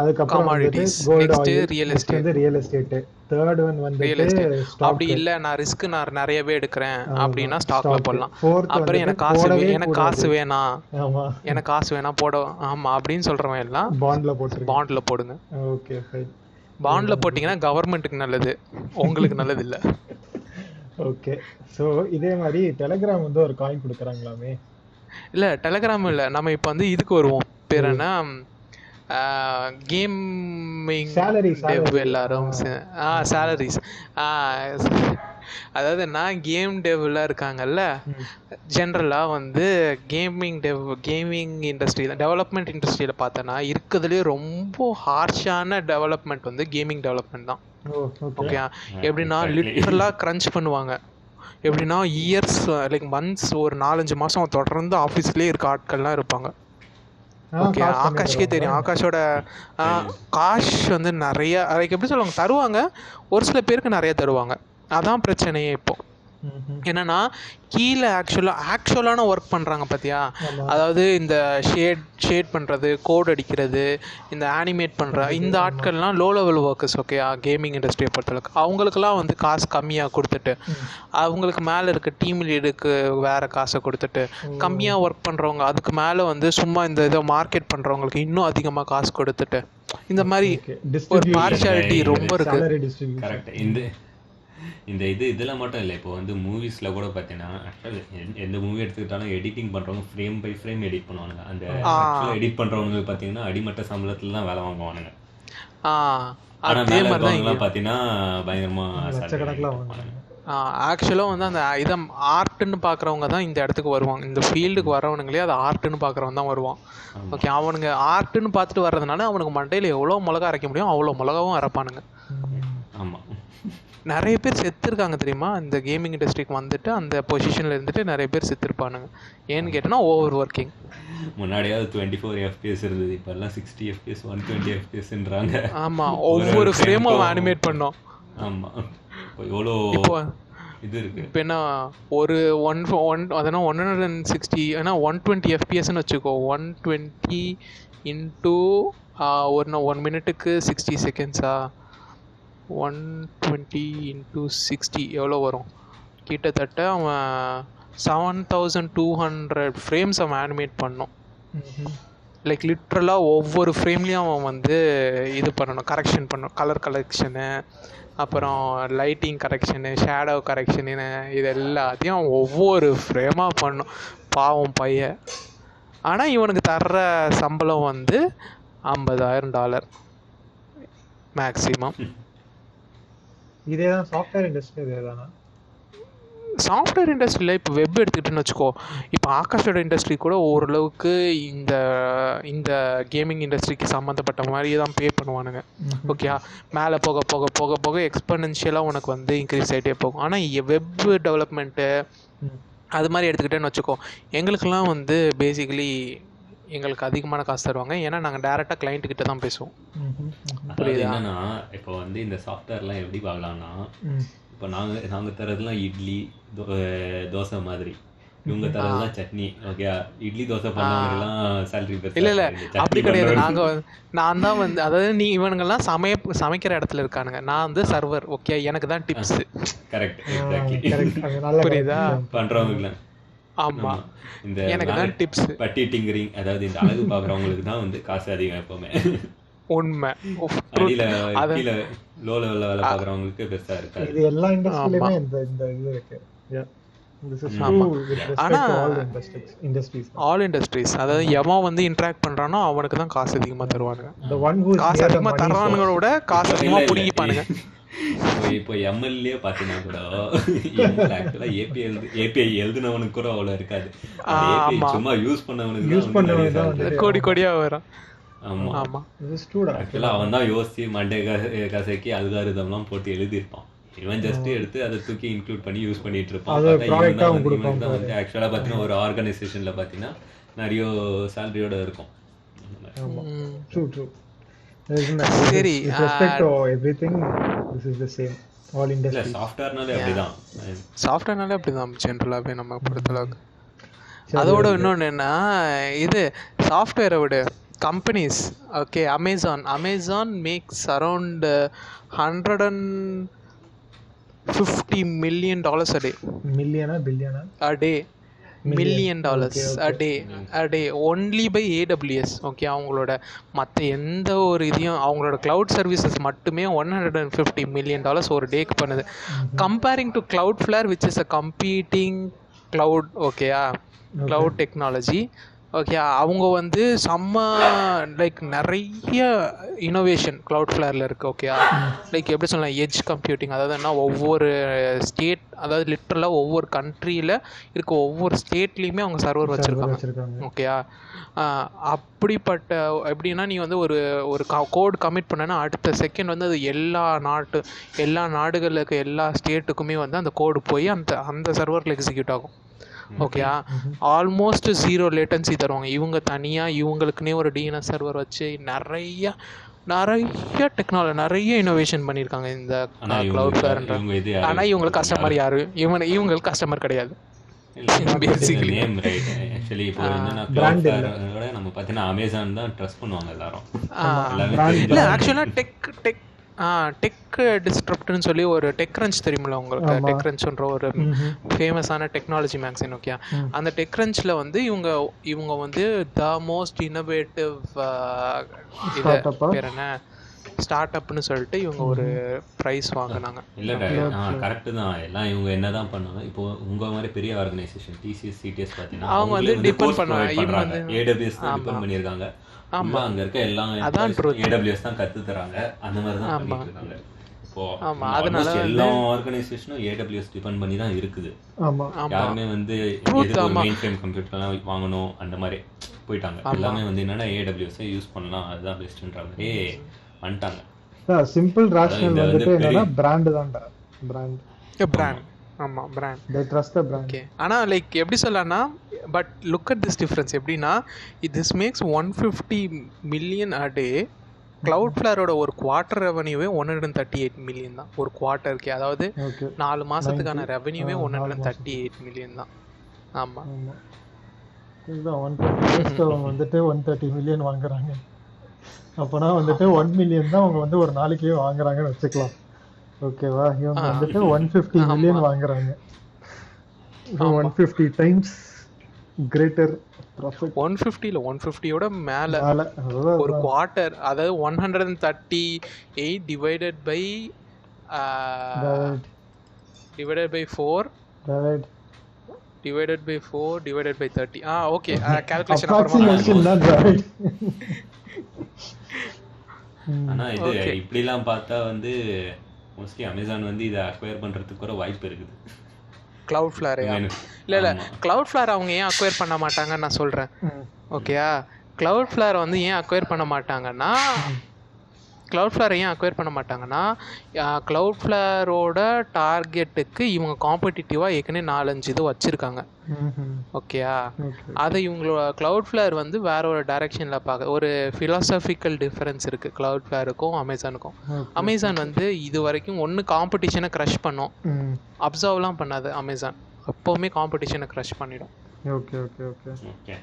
அதுக்கப்புறம் commodities, next real estate, real estate, third one வந்து ரியல் எஸ்டேட். அப்படி இல்ல நான் ரிஸ்க் நிறையவே எடுக்கிறேன் அப்படின்னா ஸ்டாக்ல போடலாம். அப்புறம் எனக்கு காசு வேணாம், எனக்கு காசு வேணாம் போட, ஆமா அப்படின்னு சொல்றவன் எல்லாம் பாண்ட்ல போடுங்க. Okay, fine. பாண்ட்ல போட்டீங்கன்னா கவர்மெண்ட்டுக்கு நல்லது, உங்களுக்கு நல்லது இல்ல. ஓகே. சோ இதே மாதிரி டெலிகிராம் வந்து ஒரு காயின் கொடுக்குறாங்களாமே? இல்ல டெலிகிராம் இல்ல, நம்ம இப்ப வந்து இதுக்கு வருவோம். பேர் என்ன? கேமிங் டெவ் எல்லாரும் சேலரிஸ். அதாவது நான் கேம் டெவ்லாம் இருக்காங்கல்ல, ஜென்ரலாக வந்து கேமிங் இண்டஸ்ட்ரி தான், டெவலப்மெண்ட் இண்டஸ்ட்ரியில் பார்த்தோன்னா இருக்கிறதுலே ரொம்ப ஹார்ஷான டெவலப்மெண்ட் வந்து கேமிங் டெவலப்மெண்ட் தான். ஓகே, எப்படின்னா லிட்டரலாக க்ரன்ச் பண்ணுவாங்க. எப்படின்னா இயர்ஸ் லைக் மந்த்ஸ், ஒரு 4-5 மாதம் தொடர்ந்து ஆஃபீஸ்லேயே இருக்க ஆட்கள்லாம் இருப்பாங்க. ஓகே, ஆகாஷ்கே தெரியும். ஆகாஷோட காஷ் வந்து நிறைய, அதுக்கு எப்படி சொல்லுவாங்க, தருவாங்க. ஒரு சில பேருக்கு நிறைய தருவாங்க. அதான் பிரச்சனையே இப்போ. என்னன்னா கீழே ஆக்சுவலான ஒர்க் பண்ணுறாங்க பார்த்தியா? அதாவது இந்த ஷேட் பண்ணுறது, கோட் அடிக்கிறது, இந்த ஆனிமேட் பண்ணுற இந்த ஆட்கள்லாம் லோ லெவல் ஒர்க்கர்ஸ். ஓகேயா? கேமிங் இண்டஸ்ட்ரியை பொறுத்தளவுக்கு அவங்களுக்குலாம் வந்து காசு கம்மியாக கொடுத்துட்டு, அவங்களுக்கு மேலே இருக்க டீம் லீடுக்கு வேறு காசை கொடுத்துட்டு, கம்மியாக ஒர்க் பண்ணுறவங்க அதுக்கு மேலே வந்து சும்மா இந்த இதை மார்க்கெட் பண்ணுறவங்களுக்கு இன்னும் அதிகமாக காசு கொடுத்துட்டு, இந்த மாதிரி ஒரு பார்ஷியாலிட்டி ரொம்ப இருக்குது. இந்த இதெல்லாம் மட்டும் இல்லை, இப்போ வந்து மூவிஸில் கூட பார்த்தீங்கன்னா எந்த மூவி எடுத்துக்கிட்டாலும் எடிட்டிங் பண்ணுறவங்க ஃப்ரேம் பை ஃப்ரேம் எடிட் பண்ணுவானுங்க. அந்த ஆக்சுவலாக எடிட் பண்ணுறவங்க பார்த்தீங்கன்னா அடிமட்ட சம்பளத்தில் தான் வேலை வாங்குவானுங்க. ஆனால் மேலே இருக்கவங்கலாம் பார்த்தீங்கன்னா பயங்கரமாக ஆக்சுவலாக வந்து அந்த இதை ஆர்ட்டுன்னு பார்க்குறவங்க தான் இந்த இடத்துக்கு வருவாங்க. இந்த ஃபீல்டுக்கு வரவனுங்களே அது ஆர்ட்டுன்னு பார்க்குறவன் தான் வருவான். ஓகே, அவனுங்க ஆர்ட்டுன்னு பார்த்துட்டு வர்றதுனால அவனுக்கு மண்டையில் எவ்வளோ மிளகா அரைக்க முடியும் அவ்வளோ மிளகாவும் அரைப்பானுங்க. ஆமாம், நிறைய பேர் செத்துருக்காங்க தெரியுமா? இந்த கேமிங் இண்டஸ்ட்ரிக்கு வந்துட்டு அந்த பொசிஷனில் இருந்துட்டு நிறைய பேர் செத்துருப்பானுங்க. ஏன்னு கேட்டோன்னா ஓவர் ஒர்க்கிங். முன்னாடியாவது 24 FPS இருந்தது, இப்போல்லாம் 60 FPS 120 FPSன்றாங்க. ஆமாம், ஒவ்வொரு ஃப்ரேமும் அனிமேட் பண்ணோம். ஆமாம், எவ்வளோ இப்போ இது இருக்குது. இப்போ என்ன ஒரு அதனால் 160 ஏன்னா 120 FPSன்னு வச்சுக்கோ. 120 இன்ட்டு ஒரு 1 மினிட்டுக்கு 60 செகண்ட்ஸா? 120 இன்ட்டு 60 எவ்வளோ வரும்? கிட்டத்தட்ட அவன் 7200 ஃப்ரேம்ஸ் அவன் ஆனிமேட் பண்ணோம். லைக் லிட்ரலாக ஒவ்வொரு ஃப்ரேம்லேயும் அவன் வந்து இது பண்ணணும், கரெக்ஷன் பண்ணணும், கலர் கரெக்ஷனு, அப்புறம் லைட்டிங் கரெக்ஷனு, ஷேடோ கரெக்ஷனு, இது எல்லாத்தையும் அவன் ஒவ்வொரு ஃப்ரேமாக பண்ணும். பாவம் பையன். ஆனால் இவனுக்கு தர்ற சம்பளம் வந்து $50,000 மேக்ஸிமம். இதே தான் சாஃப்ட்வேர் இண்டஸ்ட்ரி. இதே தானா சாஃப்ட்வேர் இண்டஸ்ட்ரியில்? இப்போ வெப் எடுத்துக்கிட்டுன்னு வச்சுக்கோ. இப்போ ஆகாஷோட இண்டஸ்ட்ரி கூட ஓரளவுக்கு இந்த இந்த கேமிங் இண்டஸ்ட்ரிக்கு சம்மந்தப்பட்ட மாதிரியே தான் பே பண்ணுவானுங்க. ஓகே, மேலே போக போக போக போக எக்ஸ்பெனன்ஷியலாக உனக்கு வந்து இன்க்ரீஸ் ஆகிட்டே போகும். ஆனால் வெப் டெவலப்மெண்ட்டு அது மாதிரி எடுத்துக்கிட்டேன்னு வச்சுக்கோ, எங்களுக்கெல்லாம் வந்து பேசிக்கலி எங்களுக்கு அதிகமான காசு தருவாங்க. ஏன்னா நாங்கள் டேரெக்டாக கிளைண்ட்டுக்கிட்ட தான் பேசுவோம். புரியுது? என்னன்னா இப்போ வந்து இந்த சாஃப்ட்வேர்லாம் எப்படி பார்க்கலாம்னா, இப்போ நாங்கள் தரதுலாம் இட்லி தோசை மாதிரி. இவங்க தரதான் சட்னி. ஓகே, இட்லி தோசை பண்ணவங்க எல்லாம் சேலரி இல்ல இல்ல பெருசா, அப்படி கிடையாது. நான் தான் வந்து, அதாவது நீ இவனுங்கெல்லாம் சமைக்கிற இடத்துல இருக்கானுங்க, நான் வந்து சர்வர். ஓகே, எனக்கு தான் டிப்ஸ். Correct, exactly. கரெக்ட், அது நல்ல புரியுதா? பண்றவங்க ஆமா, இந்த எனக்கு தான் டிப்ஸ். பட்டி டிங்கரிங், அதாவது இந்த அழகு பாக்குறவங்களுக்கு தான் வந்து காசு அதிகம் எப்பவுமே. உண்மை. அடியில கீழ லோ லெவல்ல வேலை பாக்குறவங்களுக்கு பெருசா இருக்காது. இது எல்லா இண்டஸ்ட்ரியிலுமே இந்த இது இருக்கு. This is true with respect ஆனா to all industries. All industries, அதாவது எவன் வந்து இன்டராக்ட் பண்றானோ அவனுக்கு தான் காசு அதிகமா தருவானுங்க. The one who is காசு near the அதிகமா money தர்றானுங்கள விட காசு அதிகமா புடிங்கிப்பானுங்க. இப்போ எம்எல்ஏ பாத்தீங்கன்னா கூட ஆக்சுவலா ஏபிஐ எழுதுனவனுக்கு கூட அவ்வளவு இருக்காது. API சும்மா யூஸ் பண்ணவனுக்கு தான் கோடி கோடியா வரும். ஆமா ஆமா, This is true. ஆக்சுவலா அவன் தான் யோசிச்சு மண்டே கசக்கி அல்காரிதம்லாம் போட்டு எழுதியிருப்பான். இவன் ஜஸ்ட் எடுத்து அதை தூக்கி இன்க்ளூட் பண்ணி யூஸ் பண்ணிட்டு இருப்பான். வந்து ஆக்சுவலா பாத்தீங்கன்னா ஒரு ஆர்கனைசேஷன்ல பாத்தீங்கன்னா நிறைய சேலரியோட இருக்கும். சரி, with respect to everything, this is the same. All industries. சாஃப்ட்வேர்னாலே அப்படிதான். சாஃப்ட்வேர்னாலே அப்படிதான் ஜென்ரலாவே நம்ம பொறுத்தளவுக்கு. அதோட இன்னொன்று என்ன, இது சாஃப்ட்வேரை விட companies. Okay, Amazon makes around $150 million a day. Million or billion? A day. $1 million a day only by AWS. Okay, அவங்களோட மற்ற எந்த ஒரு இதையும் அவங்களோட க்ளவுட் சர்வீசஸ் மட்டுமே $150 million ஒரு டேக்கு பண்ணுது. Comparing to Cloudflare, which is a competing cloud, ஓகேயா, cloud technology. ஓகே, அவங்க வந்து செம்ம லைக் நிறைய இனோவேஷன் Cloudflareல இருக்குது. ஓகே, லைக் எப்படி சொல்லலாம், எட்ஜ் கம்ப்யூட்டிங். அதாவது என்ன, ஒவ்வொரு ஸ்டேட், அதாவது லிட்டரலாக ஒவ்வொரு கண்ட்ரியில் இருக்க ஒவ்வொரு ஸ்டேட்லேயுமே அவங்க சர்வர் வச்சுருக்காங்க. ஓகேயா, அப்படிப்பட்ட எப்படின்னா நீ வந்து ஒரு கோட் கமிட் பண்ணனா அடுத்த செகண்ட் வந்து அது எல்லா நாடுகளுக்கு எல்லா ஸ்டேட்டுக்குமே வந்து அந்த கோடு போய் அந்த சர்வரில் எக்ஸிக்யூட் ஆகும். ஓகேயா, ஆல்மோஸ்ட் 0 லேட்டன்சி தருவாங்க. இவங்க தனியாக இவங்களுக்குன்னே ஒரு டிஎன்எஸ் சர்வர் வச்சு நிறைய டெக்னாலஜி, நிறைய இனோவேஷன் பண்ணியிருக்காங்க இந்த Cloudflareன்ற. ஆனால் இவங்களுக்கு கஸ்டமர் யாரு? இவங்களுக்கு கஸ்டமர் கிடையாது. பேசிக்கலி ஆக்சுவலி இப்போ என்னன்னா Cloudflare நம்ம பார்த்தீங்கன்னா அமேசான் தான் ட்ரஸ்ட் பண்ணுவாங்க எல்லாரும். இல்லை, ஆக்சுவலாக டெக் டிஸ்ட்ரப்ட்னு சொல்லி ஒரு டெக்ரன்ச் தெரியுமில்ல உங்களுக்கு? டெக்ரன்ச்ன்ற ஒரு ஃபேமஸான டெக்னாலஜி மேக்சின். ஓகே, அந்த டெக்ரன்ச்சில் வந்து இவங்க வந்து த மோஸ்ட் இன்னோவேட்டிவ் பேர் என்ன, ஸ்டார்ட் அப்னு சொல்லிட்டு இவங்க ஒரு ப்ரைஸ் வாங்கினாங்க. இல்லை கரெக்டு தான். எல்லாம் இவங்க என்ன தான் பண்ணாங்க, இப்போ உங்கள் மாதிரி பெரிய ஆர்கனைசேஷன் டிசிஎஸ் சிடிஎஸ் பார்த்தீங்கன்னா அவங்க வந்து டிபெண்ட் பண்ணுவாங்க. AWS தான் டிபெண்ட் பண்ணியிருக்காங்க. ஆமா, அங்க இருக்க எல்லாம் AWS தான் கத்து தராங்க. அந்த மாதிரி தான் பண்ணிட்டு இருக்காங்க. இப்போ அதனால எல்லா ஆர்கனைசேஷனும் AWS டிபெண்ட் பண்ணி தான் இருக்குது. யாருமே வந்து மெயின் ஃப்ரேம் கம்ப்யூட்டர்லாம் வாங்கணும் அந்த மாதிரி போயிட்டாங்க. எல்லாமே வந்து என்னன்னா AWS யூஸ் பண்ணலாம், அதுதான் பெஸ்ட்ன்ற மாதிரி வந்துட்டாங்க. சிம்பிள் ரேஷனல் வந்துட்டு என்னன்னா பிராண்ட் தான்டா, பிராண்ட். ஆமா, brand. they trust the brand. Okay, ஆனா லைக் எப்படி சொல்லலாம்னா, but look at this difference. எப்படின்னா, this makes $150 million a day. Cloudflareோட ஒரு குவார்ட்டர் ரெவன்யூவே $138 million தான் ஒரு குவார்ட்டருக்கு. அதாவது 4 மாசத்துக்கான ரெவன்யூவே $138 million தான். ஆமா, இதுதான் 130 வந்துட்டு 130 million வாங்குறாங்க. அப்பனா வந்துட்டு 1 million தான் அவங்க வந்து ஒரு நாளைக்கே வாங்குறாங்கன்னு வச்சுக்கலாம். ஓகேவா, இவங்க வந்துட்டு 150 million வாங்குறாங்க. 150 டைம்ஸ் கிரேட்டர் ப்ராஃபிட். 150 இல்ல 150யோட மேல ஒரு குவார்ட்டர். அதாவது 138 divided by 4 divided by 30. Okay, calculation அப்புறமா. ஆனா இது இப்படிலாம் பார்த்தா வந்து மோஸ்ட்லி அமேசான் வந்து இதை அக்வயர் பண்றதுக்கு கூட வாய்ப்பு இருக்குது. Cloudflare இல்லை Cloudflare அவங்க ஏன் அக்வயர் பண்ண மாட்டாங்கன்னு நான் சொல்கிறேன். ஓகேயா, Cloudflare வந்து ஏன் அக்வயர் பண்ண மாட்டாங்கன்னா, Cloudflareோட டார்கெட்டுக்கு இவங்க காம்படிட்டிவாக ஏற்கனவே 4-5 இது வச்சுருக்காங்க. ஓகேயா, அதை இவங்களோட Cloudflare வந்து வேற ஒரு டைரக்ஷனில் பார்க்க ஒரு ஃபிலாசபிக்கல் டிஃபரன்ஸ் இருக்குது Cloudflareக்கும் அமேசானுக்கும். அமேசான் வந்து இது வரைக்கும் ஒன்று காம்படிஷனை க்ரஷ் பண்ணோம், அப்சர்வ்லாம் பண்ணாது அமேசான். எப்போவுமே காம்படிஷனை க்ரஷ் பண்ணிடும். Okay okay okay okay.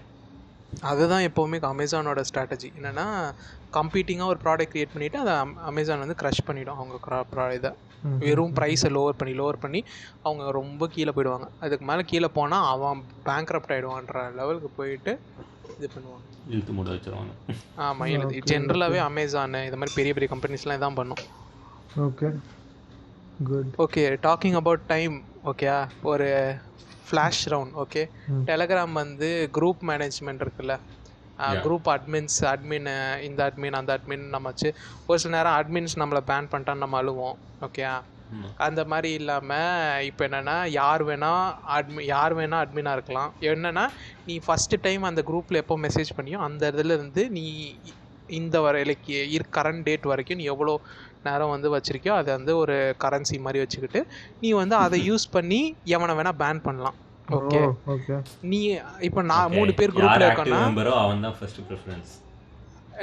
அதுதான் எப்போவுமே அமேசானோட ஸ்ட்ராட்டஜி. என்னென்னா கம்பீட்டிங்காக ஒரு ப்ராடக்ட் க்ரியேட் பண்ணிவிட்டு அதை அமேசான் வந்து க்ரஷ் பண்ணிவிடும். அவங்க இதை வெறும் ப்ரைஸை லோவர் பண்ணி அவங்க ரொம்ப கீழே போயிடுவாங்க. அதுக்கு மேலே கீழே போனால் அவன் பேங்க்ரப்ட் ஆகிடுவான்ற லெவலுக்கு போயிட்டு இது பண்ணுவாங்க, இழுத்து மூட வச்சுருவாங்க. ஆமாம், ஜென்ரலாகவே அமேசான் இது மாதிரி பெரிய பெரிய கம்பெனிஸ்லாம் இதான் பண்ணும். Okay good. Okay, talking about time. Okay, ஒரு ஃப்ளாஷ் ரவுண்ட். ஓகே, டெலகிராம் வந்து குரூப் மேனேஜ்மெண்ட் இருக்குல்ல, குரூப் அட்மின் இந்த அட்மின் அந்த அட்மின் நம்ம வச்சு ஒரு சில நேரம் அட்மின்ஸ் நம்மளை பேன் பண்ணிட்டான்னு நம்ம அழுவோம். ஓகே, அந்த மாதிரி இல்லாமல் இப்போ என்னென்னா யார் வேணால் அட்மினாக இருக்கலாம். என்னென்னா நீ ஃபஸ்ட்டு டைம் அந்த குரூப்பில் எப்போ மெசேஜ் பண்ணியோ அந்த இதுலேருந்து நீ இந்த லைக் கரண்ட் டேட் வரைக்கும் நீ எவ்வளோ நேரம் வந்து வச்சுருக்கியோ அதை வந்து ஒரு கரன்சி மாதிரி வச்சுக்கிட்டு நீ வந்து அதை யூஸ் பண்ணி எவனை வேணால் பேன் பண்ணலாம். ஓகே, நீ இப்போ நான் 3 பேர் குரூப்பில் இருக்கோன்னா அவன் தான் ஃபர்ஸ்ட் ப்ரிஃபரன்ஸ்.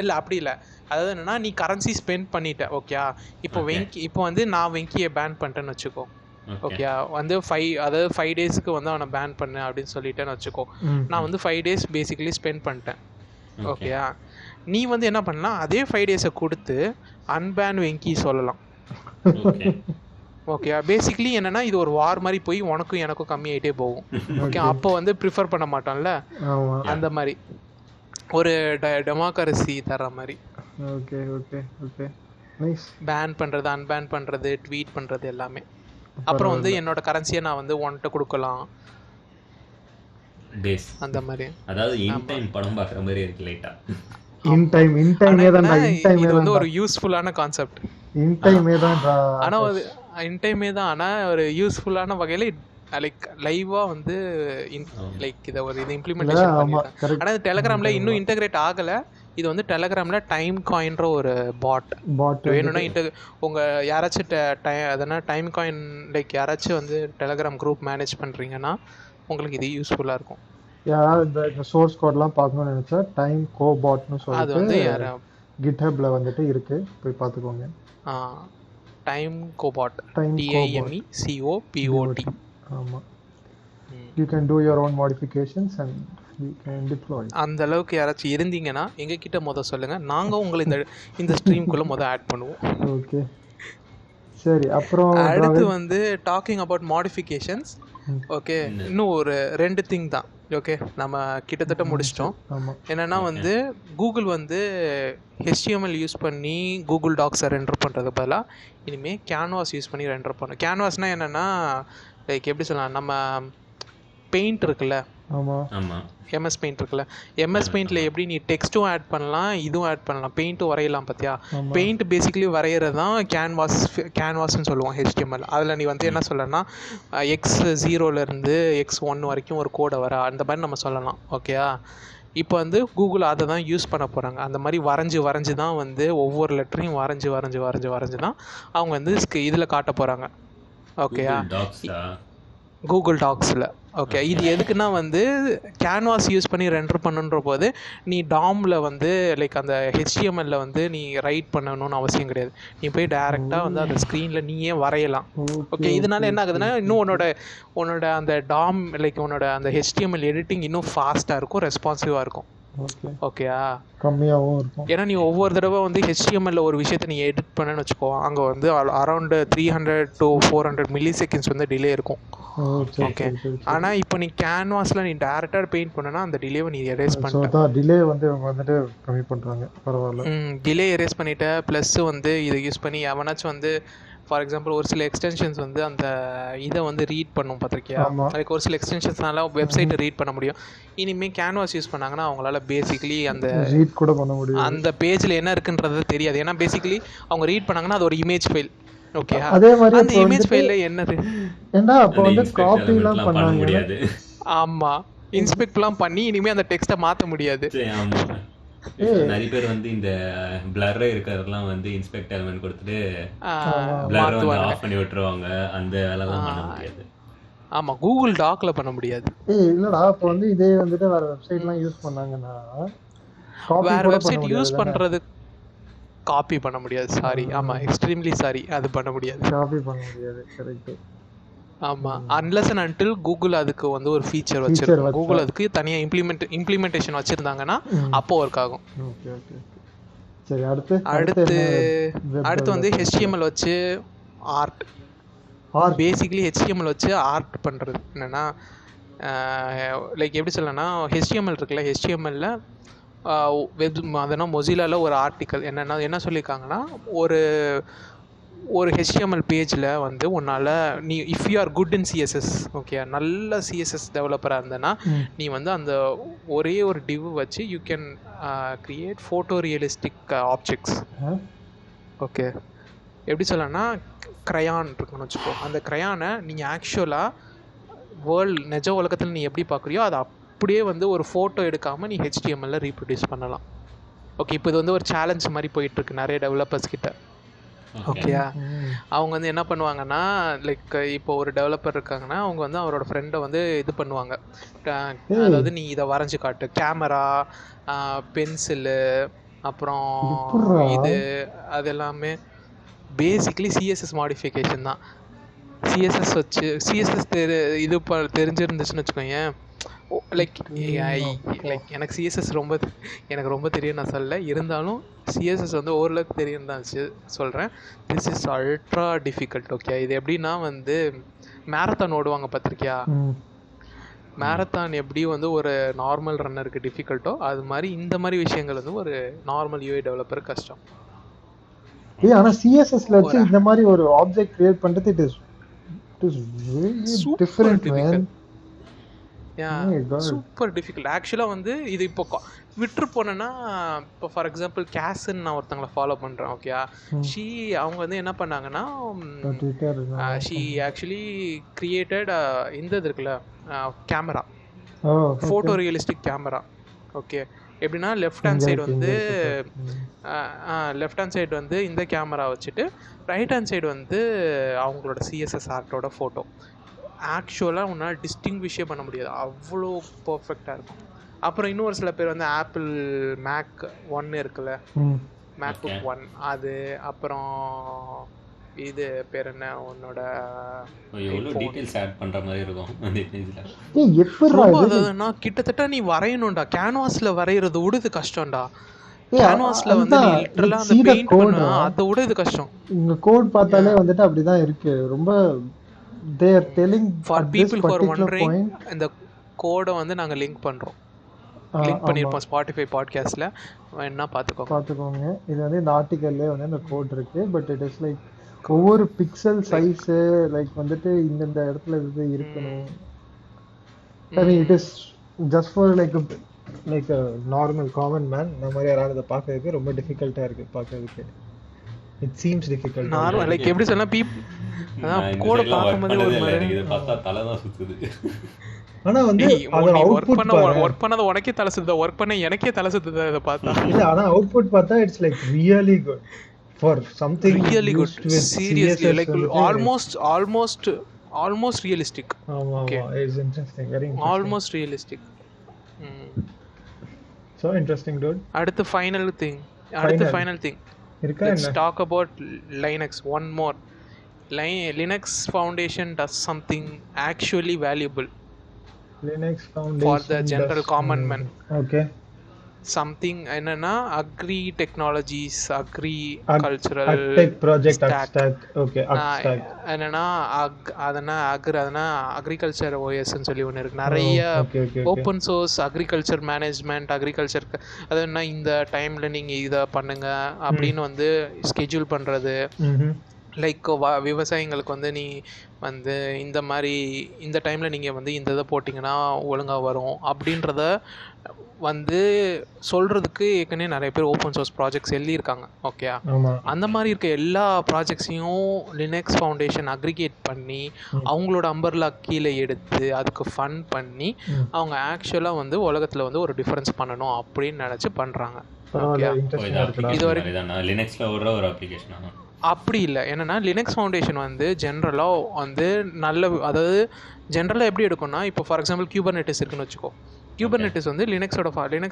இல்லை அப்படி இல்லை, அதாவது என்னென்னா நீ கரன்சி ஸ்பெண்ட் பண்ணிட்ட. ஓகே, இப்போ வந்து நான் வெங்கியை பேன் பண்ணிட்டேன்னு வச்சுக்கோ. ஓகே, வந்து 5 டேஸ்க்கு வந்து அவனை பேன் பண்ணு அப்படின்னு சொல்லிட்டேன்னு வச்சுக்கோ. நான் வந்து 5 டேஸ் பேசிக்கலி ஸ்பெண்ட் பண்ணிட்டேன். ஓகே, நீ வந்து என்ன பண்ணலாம், அதே 5 டேஸை கொடுத்து அன்பேன் வெங்கி சொல்லலாம். ஓகே, பேசிக்கலி என்னன்னா இது ஒரு வார் மாதிரி போய் உனக்கும் எனக்கும் கம்மியாயிட்டே போகும். ஓகே, அப்போ வந்து ப்ரிஃபர் பண்ண மாட்டோம்ல, அந்த மாதிரி ஒரு டெமோக்ரஸி தர மாதிரி. Okay okay okay nice. Ban பண்ணுறது, அன்பேன் பண்ணுறது, ட்வீட் பண்ணுறது எல்லாமே. அப்புறம் வந்து என்னோட கரன்சியை நான் வந்து உன்கிட்ட கொடுக்கலாம் டேஸ் அந்த மாதிரி. அதாவது இன் டைம் படம் பார்க்குற மாதிரி இருக்கு லைட்டா. இன் டைம் இது வந்து ஒரு யூஸ்ஃபுல்லான கான்செப்ட். இன் டைமே தான் ஆனா ஒரு யூஸ்ஃபுல்லான வகையில லைக் லைவா வந்து லைக் இதை ஒரு இது இம்ப்ளிமெண்டேஷன் பண்ணிருக்காங்க. ஆனா டெலகிராம்ல இன்னும் இன்டகிரேட் ஆகல. இது வந்து டெலகிராம்ல டைம் காயின்ற ஒரு பாட் வேணும்னா உங்க யாராச்சும் அதனால் டைம் காயின் லைக் யாராச்சும் வந்து டெலகிராம் குரூப் மேனேஜ் பண்றீங்கன்னா உங்களுக்கு இது யூஸ்ஃபுல்லா இருக்கும். யாராவது இந்த சோர்ஸ் கோட்லாம் பார்க்கணும்னு நினைச்சா டைம் கோபாட்னு சொல்லிட்டு அது வந்து GitHubல வந்துட்டு இருக்கு, போய் பார்த்துக்கோங்க. டைம் கோபாட், TIMECOPOT. ஆமா, you can do your own modifications and you can deploy. அந்த அளவுக்கு யாராச்சும் இருந்தீங்கன்னா எங்க கிட்ட சொல்லுங்க, நாங்க உங்களை இந்த ஸ்ட்ரீம்குள்ள ஆட் பண்ணுவோம். ஓகே சரி. அப்புறம் அடுத்து வந்து டாக்கிங் அபவுட் மாடிஃபிகேஷன்ஸ். ஓகே, இன்னும் ஒரு 2 திங் தான். ஓகே, நம்ம கிட்டத்தட்ட முடிச்சிட்டோம். என்னன்னா வந்து கூகுள் வந்து HTML யூஸ் பண்ணி கூகுள் டாக்ஸை ரெண்டர் பண்ணுறது பதிலாக இனிமேல் கேன்வாஸ் யூஸ் பண்ணி ரெண்டர் பண்ணும். கேன்வாஸ்னால் என்னென்னா லைக் எப்படி சொல்லலாம், நம்ம பெயிண்ட் இருக்குல்ல, MS பெயிண்ட் இருக்குல்ல, MS பெயிண்டில் எப்படி நீ டெக்ஸ்ட்டும் ஆட் பண்ணலாம், இதுவும் ஆட் பண்ணலாம், பெயிண்ட்டும் வரையலாம். பார்த்தியா, பெயிண்ட் பேசிக்கலி வரைகிறது தான் கேன்வாஸ்ன்னு சொல்லுவோம் HTML. அதில் நீ வந்து என்ன சொல்லனா X0லேருந்து X1 வரைக்கும் ஒரு கோடை வர அந்த மாதிரி நம்ம சொல்லலாம். ஓகேயா, இப்போ வந்து கூகுள் அதை தான் யூஸ் பண்ண போகிறாங்க. அந்த மாதிரி வரைஞ்சி தான் வந்து ஒவ்வொரு லெட்டரையும் வரைஞ்சி தான் அவங்க வந்து இதில் காட்ட போகிறாங்க. ஓகேயா, கூகுள் டாக்ஸில். ஓகே, இது எதுக்குன்னா வந்து கேன்வாஸ் யூஸ் பண்ணி ரெண்டர் பண்ணுன்ற போது நீ டாமில் வந்து லைக் அந்த HTML வந்து நீ ரைட் பண்ணணும்னு அவசியம் கிடையாது. நீ போய் டைரெக்டாக வந்து அந்த ஸ்க்ரீனில் நீயே வரையலாம். ஓகே, இதனால என்ன ஆகுதுன்னா இன்னும் உன்னோட அந்த டாம் லைக் உன்னோட அந்த HTML எடிட்டிங் இன்னும் ஃபாஸ்ட்டாக இருக்கும், ரெஸ்பான்சிவாக இருக்கும். ஓகேயா, கம்மியாகவும் இருக்கும். ஏன்னா நீ ஒவ்வொரு தடவை வந்து HTML ஒரு விஷயத்தை நீ எடிட் பண்ணன்னு வச்சுக்கோ, அங்கே வந்து அரௌண்ட் 300 to 400 மில்லிசெகண்ட்ஸ் வந்து டிலே இருக்கும். ஓகே, ஆனால் இப்போ நீ கேன்வாஸில் நீ டேரெக்டாக பெயிண்ட் பண்ணனா அந்த டிலேவை நீ எரேஸ் பண்ணிட்ட. டிலே வந்து வந்துட்டு கம்மி பண்ணுறாங்க, பரவாயில்ல. டிலே எரேஸ் பண்ணிட்ட. ப்ளஸ் வந்து இதை யூஸ் பண்ணி எவனாச்சும் வந்து ஃபார் எக்ஸாம்பிள் ஒரு சில எக்ஸ்டென்ஷன்ஸ் வந்து அந்த இதை வந்து ரீட் பண்ணும் பார்த்துருக்கியா, அதுக்கு ஒரு சில எக்ஸ்டென்ஷன்ஸ்னால வெப்சைட்டை ரீட் பண்ண முடியும். இனிமேல் கேன்வாஸ் யூஸ் பண்ணாங்கன்னா அவங்களால பேசிக்கலி அந்த ரீட் கூட பண்ண முடியும், அந்த பேஜில் என்ன இருக்குன்றது தெரியாது. ஏன்னா பேசிக்கலி அவங்க ரீட் பண்ணாங்கன்னா அது ஒரு இமேஜ் ஃபைல். ஓகே, அதே மாதிரி அந்த இமேஜ் ஃபைல்ல என்னது ஏன்னா அப்போ வந்து காப்பிலாம் பண்ண முடியாது. ஆமாம், இன்ஸ்பெக்ட்லாம் பண்ணி இனிமேல் அந்த டெக்ஸ்ட்டை மாற்ற முடியாது. நிறைய பேர் வந்து இந்த பிளர் இருக்கிறதெல்லாம் வந்து இன்ஸ்பெக்ட் எலிமெண்ட் கொடுத்துட்டு பிளர் வந்து ஆஃப் பண்ணி விட்டுருவாங்க. அந்த வேலைலாம் பண்ண முடியாது. ஆமா, கூகுள் டாக்ல பண்ண முடியாது. இல்லடா, இப்போ வந்து இதே வந்துட்டு வேற வெப்சைட்லாம் யூஸ் பண்ணாங்கன்னா வேற வெப்சைட் யூஸ் பண்றது காப்பி பண்ண முடியாது. சாரி, ஆமா, எக்ஸ்ட்ரீம்லி சாரி, அது பண்ண முடியாது. காப்பி பண்ண முடியாது. கரெக்ட். ஆமாம், அன்லெஸ் அண்ட் அன்டில் கூகுள் அதுக்கு வந்து ஒரு ஃபீச்சர் வச்சிருக்கோம். கூகுள் அதுக்கு தனியாக இம்ப்ளிமெண்டேஷன் வச்சுருந்தாங்கன்னா அப்போ ஒர்க் ஆகும். Okay okay. சரி, அடுத்து வந்து HTML வச்சு ஆர்ட். பேசிக்கலி HTML வச்சு ஆர்ட் பண்ணுறது என்னென்னா, லைக் எப்படி சொல்லணும்னா, HTML இருக்குல்ல, HTML வெப் அதனால் மொசிலாவில் ஒரு ஆர்டிக்கல் என்ன சொல்லியிருக்காங்கன்னா, ஒரு HTML பேஜில் வந்து உன்னால் நீ if you are good in CSS, okay, நல்ல CSS டெவலப்பராக இருந்தேன்னா நீ வந்து அந்த ஒரே ஒரு டிவ் வச்சு you can create photo realistic objects. Okay, எப்படி சொல்லணும்னா, க்ரையான் இருக்குன்னு வச்சுக்கோ. அந்த க்ரையானை நீங்கள் ஆக்சுவலாக நிஜ உலகத்தில் நீ எப்படி பார்க்குறியோ அதை அப்படியே வந்து ஒரு ஃபோட்டோ எடுக்காமல் நீ HTML ரீப்ரொடியூஸ் பண்ணலாம். ஓகே, இப்போ இது வந்து ஒரு சேலஞ்ச் மாதிரி போயிட்டுருக்கு நிறைய டெவலப்பர்ஸ் கிட்ட. ஓகேயா, அவங்க வந்து என்ன பண்ணுவாங்கன்னா, லைக் இப்போ ஒரு டெவலப்பர் இருக்காங்கன்னா அவங்க வந்து அவரோட ஃப்ரெண்டை வந்து இது பண்ணுவாங்க, அதாவது நீ இதை வரைஞ்சி காட்டு, கேமரா, பென்சிலு, அப்புறம் இது அது எல்லாமே பேசிக்கலி CSS மாடிஃபிகேஷன் தான். CSS இது தெரிஞ்சிருந்துச்சுன்னு வச்சுக்கோங்க. லைக் எனக்கு CSS எனக்கு ரொம்ப தெரியும் நான் சொல்ல, இருந்தாலும் CSS வந்து ஓரளவுக்கு தெரியும் தான் சொல்கிறேன். This is ultra difficult. Okay, இது எப்படின்னா வந்து மேரத்தான் ஓடுவாங்க பார்த்திருக்கியா, மேரத்தான் எப்படி வந்து ஒரு நார்மல் ரன்னருக்கு டிஃபிகல்ட்டோ அது மாதிரி இந்த மாதிரி விஷயங்கள் வந்து ஒரு நார்மல் UI டெவலப்பர் கஷ்டம். ஆனா CSSல வச்சு இந்த மாதிரி ஒரு ஆப்ஜெக்ட் கிரியேட் பண்றது it is different man. Super difficult ஆக்சுவலாக. வந்து இது இப்போ விட்டு போனேன்னா, இப்போ ஃபார் எக்ஸாம்பிள் கேசன் நான் ஒருத்தங்களை ஃபாலோ பண்ணுறேன். ஓகே, அவங்க வந்து என்ன பண்ணாங்கன்னா, ஷீ ஆக்சுவலி கிரியேட்டட் இந்த இது இருக்குல்ல camera, photo realistic camera. Okay, எப்படின்னா லெஃப்ட் ஹேண்ட் சைடு வந்து இந்த கேமரா வச்சுட்டு ரைட் ஹேண்ட் சைடு வந்து அவங்களோட CSS ஆர்ட்டோட ஃபோட்டோ. ஆக்சுவலாக உன்னால் டிஸ்டிங்விஷே பண்ண முடியாது, அவ்வளோ பர்ஃபெக்டாக இருக்கும். அப்புறம் இன்னொரு சில பேர் வந்து ஆப்பிள் மேக் 1 இருக்குல்ல, மேக்புக் 1, அது அப்புறம் இது பேர் என்ன, உன்னோட டீடைல்ஸ் ஆட் பண்ற மாதிரி இருக்கும் அந்த பேஜ்ல. அதாவதுன்னா கிட்டத்தட்ட நீ வரையணும்டா, கேன்வாஸ்ல வரைகிறது விட இது கஷ்டம்டா. கேன்வாஸ்ல வந்து நீ லிட்டரலா அந்த பெயிண்ட் பண்ணா அதை விட இது கஷ்டம். இந்த கோட் பார்த்தாலே வந்துட்டு அப்படிதான் இருக்கு. ரொம்ப they are telling for people who are wondering, இந்த கோடை வந்து நாங்க லிங்க் பண்றோம், லிங்க் பண்ணிருப்போம் Spotify பாட்காஸ்ட்ல, வேணா பாத்துக்கோங்க. இது வந்து இந்த ஆர்டிகல்லே வந்து அந்த கோட் இருக்கு. பட் இட் இஸ் லைக் ஒவ்வொரு பிக்சல் சைஸ் லைக் வந்துட்டு இந்த இடத்துல இது இருக்கணும். I mean it is just for like a normal common man நம்ம மாதிரி யாராவது இதை பார்க்கறதுக்கு ரொம்ப டிஃபிகல்ட்டா இருக்கு பார்க்கறதுக்கு. It seems difficult. Normal like எப்படி சொன்னா கோட பாக்கும்போது ஒரு மாதிரி இது பார்த்தா தலை தான் சுத்துது. ஆனா வந்து அது வொர்க் பண்ணது உனக்கே தலை சுத்துது, வொர்க் பண்ண எனக்கே தலை சுத்துது இத பார்த்தா. இல்ல ஆனா அவுட்புட் பார்த்தா it's like really good for something really good, seriously like almost realistic. Okay, it's interesting, very interesting, almost realistic. So interesting dude. அடுத்து final thing let's talk about Linux. One more, Linux Foundation does something actually valuable. Linux Foundation for the general common man. Okay, something என்னன்னா agri technologies, agricultural tech project stack. Okay, stack என்னன்னா அதனா agriculture OS ன்னு சொல்லி ஒன்னு இருக்கு. நிறைய open source agriculture management, agriculture அதாவது இந்த டைம்ல நீங்க இத பண்ணுங்க அப்படின்னு வந்து ஸ்கெட்யூல் பண்றது. லைக் விவசாயிங்களுக்கு வந்து நீ வந்து இந்த மாதிரி இந்த டைமில் நீங்கள் வந்து இந்த இதை போட்டிங்கன்னா ஒழுங்காக வரும் அப்படின்றத வந்து சொல்கிறதுக்கு ஏற்கனவே நிறைய பேர் ஓப்பன் சோர்ஸ் ப்ராஜெக்ட்ஸ் எழுதியிருக்காங்க. ஓகே, அந்த மாதிரி இருக்க எல்லா ப்ராஜெக்ட்ஸையும் லினக்ஸ் ஃபவுண்டேஷன் அக்ரிகேட் பண்ணி அவங்களோட அம்பர்லா கீழே எடுத்து அதுக்கு ஃபண்ட் பண்ணி அவங்க ஆக்சுவலாக வந்து உலகத்தில் வந்து ஒரு டிஃபரன்ஸ் பண்ணணும் அப்படின்னு நினச்சி பண்ணுறாங்க. இது வரைக்கும் லினக்ஸில் ஒரு அப்ளிகேஷன் அப்படி இல்லை. என்னென்னா லினக்ஸ் ஃபவுண்டேஷன் வந்து ஜென்ரலாக வந்து அதாவது ஜென்ரலாக எப்படி எடுக்கும்னா, இப்போ ஃபார் எக்ஸாம்பிள் கியூபர்நெட்டிஸ் இருக்குன்னு வச்சுக்கோ. கியூபர்நெட்டிஸ் வந்து லினக்ஸ்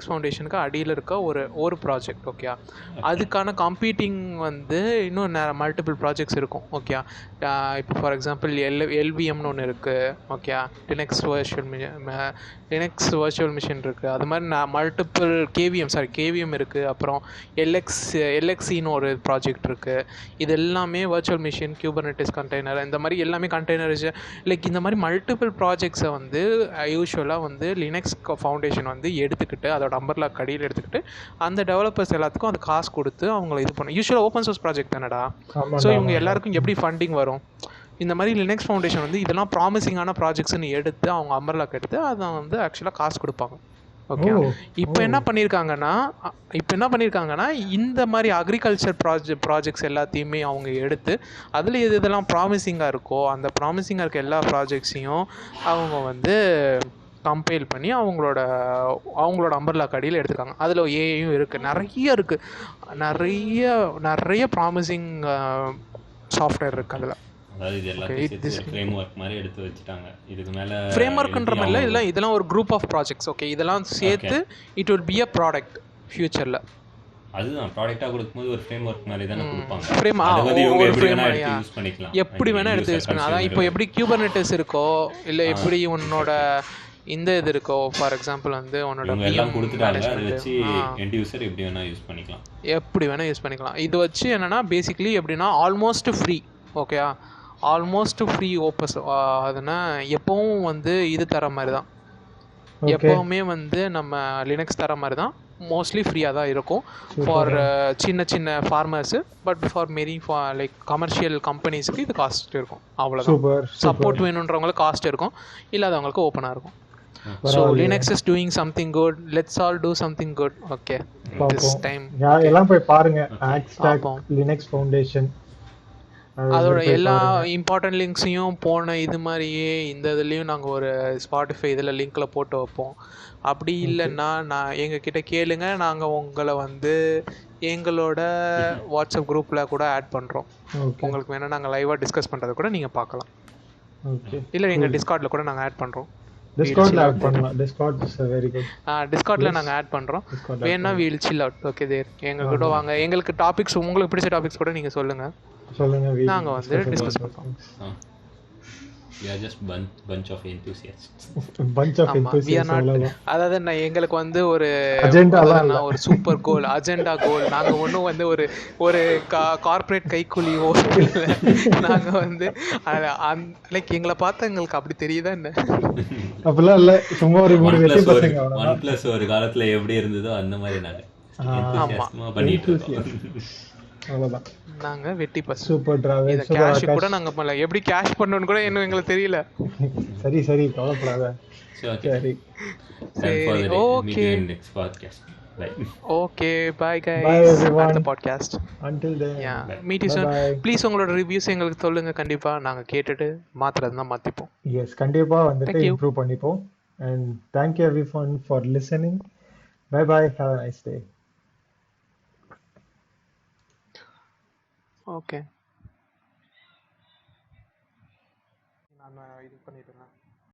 ஃபவுண்டேஷனுக்கு அடியில் இருக்க ஒரு ப்ராஜெக்ட். ஓகே, அதுக்கான கம்ப்யூட்டிங் வந்து இன்னும் மல்டிபிள் ப்ராஜெக்ட்ஸ் இருக்கும். ஓகே, இப்போ ஃபார் எக்ஸாம்பிள் எல்விஎம்னு ஒன்று இருக்குது. ஓகே, லினக்ஸ் வர்ச்சுவல் மிஷின் இருக்குது. அது மாதிரி மல்டிபிள் கேவிஎம் இருக்குது. அப்புறம் எல்எக்ஸின்னு ஒரு ப்ராஜெக்ட் இருக்குது. இது எல்லாமே வர்ச்சுவல் மிஷின், கியூபர்நெட்டிஸ் கண்டெய்னர், இந்த மாதிரி எல்லாமே கண்டெய்னர்ஸ் லைக் இந்த மாதிரி மல்டிபிள் ப்ராஜெக்ட்ஸை வந்து யூஸ்வலாக வந்து லினக்ஸ் ஃபவுண்டேஷன் வந்து எடுத்துக்கிட்டு அதோட அம்பர்லா கடியில் எடுத்துக்கிட்டு அந்த டெவலப்பர்ஸ் எல்லாத்துக்கும் அது காசு கொடுத்து அவங்கள இது பண்ணும். யூஸ்வலாக ஓப்பன் சோர்ஸ் ப்ராஜெக்ட் தானடா. ஸோ இவங்க எல்லாருக்கும் எப்படி ஃபண்டிங் வரும்? இந்த மாதிரி லினக்ஸ் ஃபவுண்டேஷன் வந்து இதெல்லாம் ப்ராமிசிங்கான ப்ராஜெக்ட்ஸ்னு எடுத்து அவங்க அம்பர்லாக்கு எடுத்து அதை வந்து ஆக்சுவலாக காசு கொடுப்பாங்க. ஓகே, இப்போ என்ன பண்ணியிருக்காங்கன்னா இந்த மாதிரி அக்ரிகல்ச்சர் ப்ராஜெக்ட்ஸ் எல்லாத்தையுமே அவங்க எடுத்து அதில் இதெல்லாம் ப்ராமிசிங்காக இருக்கோ அந்த ப்ராமிசிங்காக இருக்க எல்லா ப்ராஜெக்ட்ஸையும் அவங்க வந்து கம்பைல் பண்ணி அவங்களோட அம்பர்லா கடியில் எடுத்துருக்காங்க. அதில் ஏஐயும் இருக்குது, நிறைய ப்ராமிசிங் சாஃப்ட்வேர் இருக்குது அதில். ஃப்ரேம்வொர்க்ன்ற மாதிரி இல்லை, இதெல்லாம் ஒரு குரூப் ஆஃப் ப்ராஜெக்ட்ஸ். ஓகே, இதெல்லாம் சேர்த்து it will be a product ஃபியூச்சரில். அதுதான் ப்ராடக்ட்டா கொடுக்கும்போது ஒரு ஃப்ரேம்வொர்க் மாதிரி தானே கொடுப்பாங்க. எப்படி வேணா எடுத்து யூஸ் பண்ணலாம். அதான் இப்போ எப்படி கியூபர்நெட்டிஸ் இருக்கோ இல்லை எப்படி உன்னோட இந்த இது இருக்கோ, ஃபார் எக்ஸாம்பிள் வந்து உன்னோட எல்லாம் கொடுத்துட்டாங்க, அதை வச்சு எண்ட் யூசர் எப்படி வேணா யூஸ் பண்ணிக்கலாம். இது வச்சு என்னன்னா பேசிக்கலி எப்படின்னா almost free. Okay, almost free ஓப்பஸ். அதுனா எப்பவும் வந்து இது தர மாதிரி தான், எப்போவுமே வந்து நம்ம லினக்ஸ் தர மாதிரி தான், மோஸ்ட்லி ஃப்ரீயாக தான் இருக்கும் ஃபார் சின்ன farmers. But for like commercial கம்பெனிஸ்க்கு இது காஸ்ட் இருக்கும். அவ்வளோதான். சப்போர்ட் வேணுன்றவங்களுக்கு காஸ்ட் இருக்கும், இல்லாதவங்களுக்கு ஓப்பனாக இருக்கும். So Linux is doing something good. Let's all do something good. Okay, this time எல்லாம் போய் பாருங்க. Linux Foundation அதோட எல்லா இம்பார்ட்டன்ட் லிங்க்ஸையும் போன இது மாதிரியே இந்த இதுலேயும் நாங்கள் ஒரு ஸ்பாட்டிஃபை இதில் லிங்க்கில் போட்டு வைப்போம். அப்படி இல்லைன்னா எங்ககிட்ட கேளுங்க, நாங்கள் உங்களை வந்து எங்களோட வாட்ஸ்அப் குரூப்பில் கூட ஆட் பண்ணுறோம். உங்களுக்கு வேணால் நாங்கள் லைவாக டிஸ்கஸ் பண்ணுறதை கூட நீங்கள் பார்க்கலாம். இல்லை எங்கள் டிஸ்கார்டில் கூட நாங்கள் ஆட் பண்ணுறோம். டிஸ்கார்ட்ல ஆட் பண்ணலாம். Discord is very good. டிஸ்கார்ட்ல நாங்க ஆட் பண்றோம். வேணா we will chill out. Okay there எங்க கூட வாங்க. எங்களுக்கு டாபிக்ஸ், உங்களுக்கு பிடிச்ச டாபிக்ஸ் கூட நீங்க சொல்லுங்க. நாங்க வந்து டிஸ்கஸ் பண்ணுவோம். we are just bunch of enthusiasts. அதாவது எங்களுக்கு வந்து ஒரு அஜெண்டா, ஒரு சூப்பர் கோல், அஜெண்டா கோல். நாங்க ஒன்றும் வந்து ஒரு கார்ப்பரேட் கைக்கூலியோ இல்லை. நாங்க வந்து லைக் எங்களை பார்த்தா எங்களுக்கு அப்படி தெரியுதா என்ன? அப்படிலாம் இல்லை, சும்மா ஒரு OnePlus ஒரு காலத்துல எப்படி இருந்ததோ அந்த மாதிரி நாங்க பண்ணிட்டு இருக்கோம். அவ்வளவுதான். நாங்க வெட்டி பஸ் சூப்பர் டிராவல். இத கேஷ் கூட நாங்க பண்ணல. எப்படி கேஷ் பண்ணனும் கூட இன்னும் எங்களுக்கு தெரியல. சரி கவலைப்படாத. சரி okay, next podcast. Bye. Okay, bye guys. Bye everyone. At the podcast. Until then. Yeah. Meet you soon. Please உங்களோட ரிவ்யூஸ் எங்களுக்கு சொல்லுங்க. கண்டிப்பா நாங்க கேட்டுட்டு மாத்துறதுனா மாத்திப்போம். Yes, கண்டிப்பா வந்துட்டு இம்ப்ரூவ் பண்ணிப்போம். And thank you everyone for listening. Bye bye. Have a nice day. Okay, நான் இது பண்ணிட்டேன்.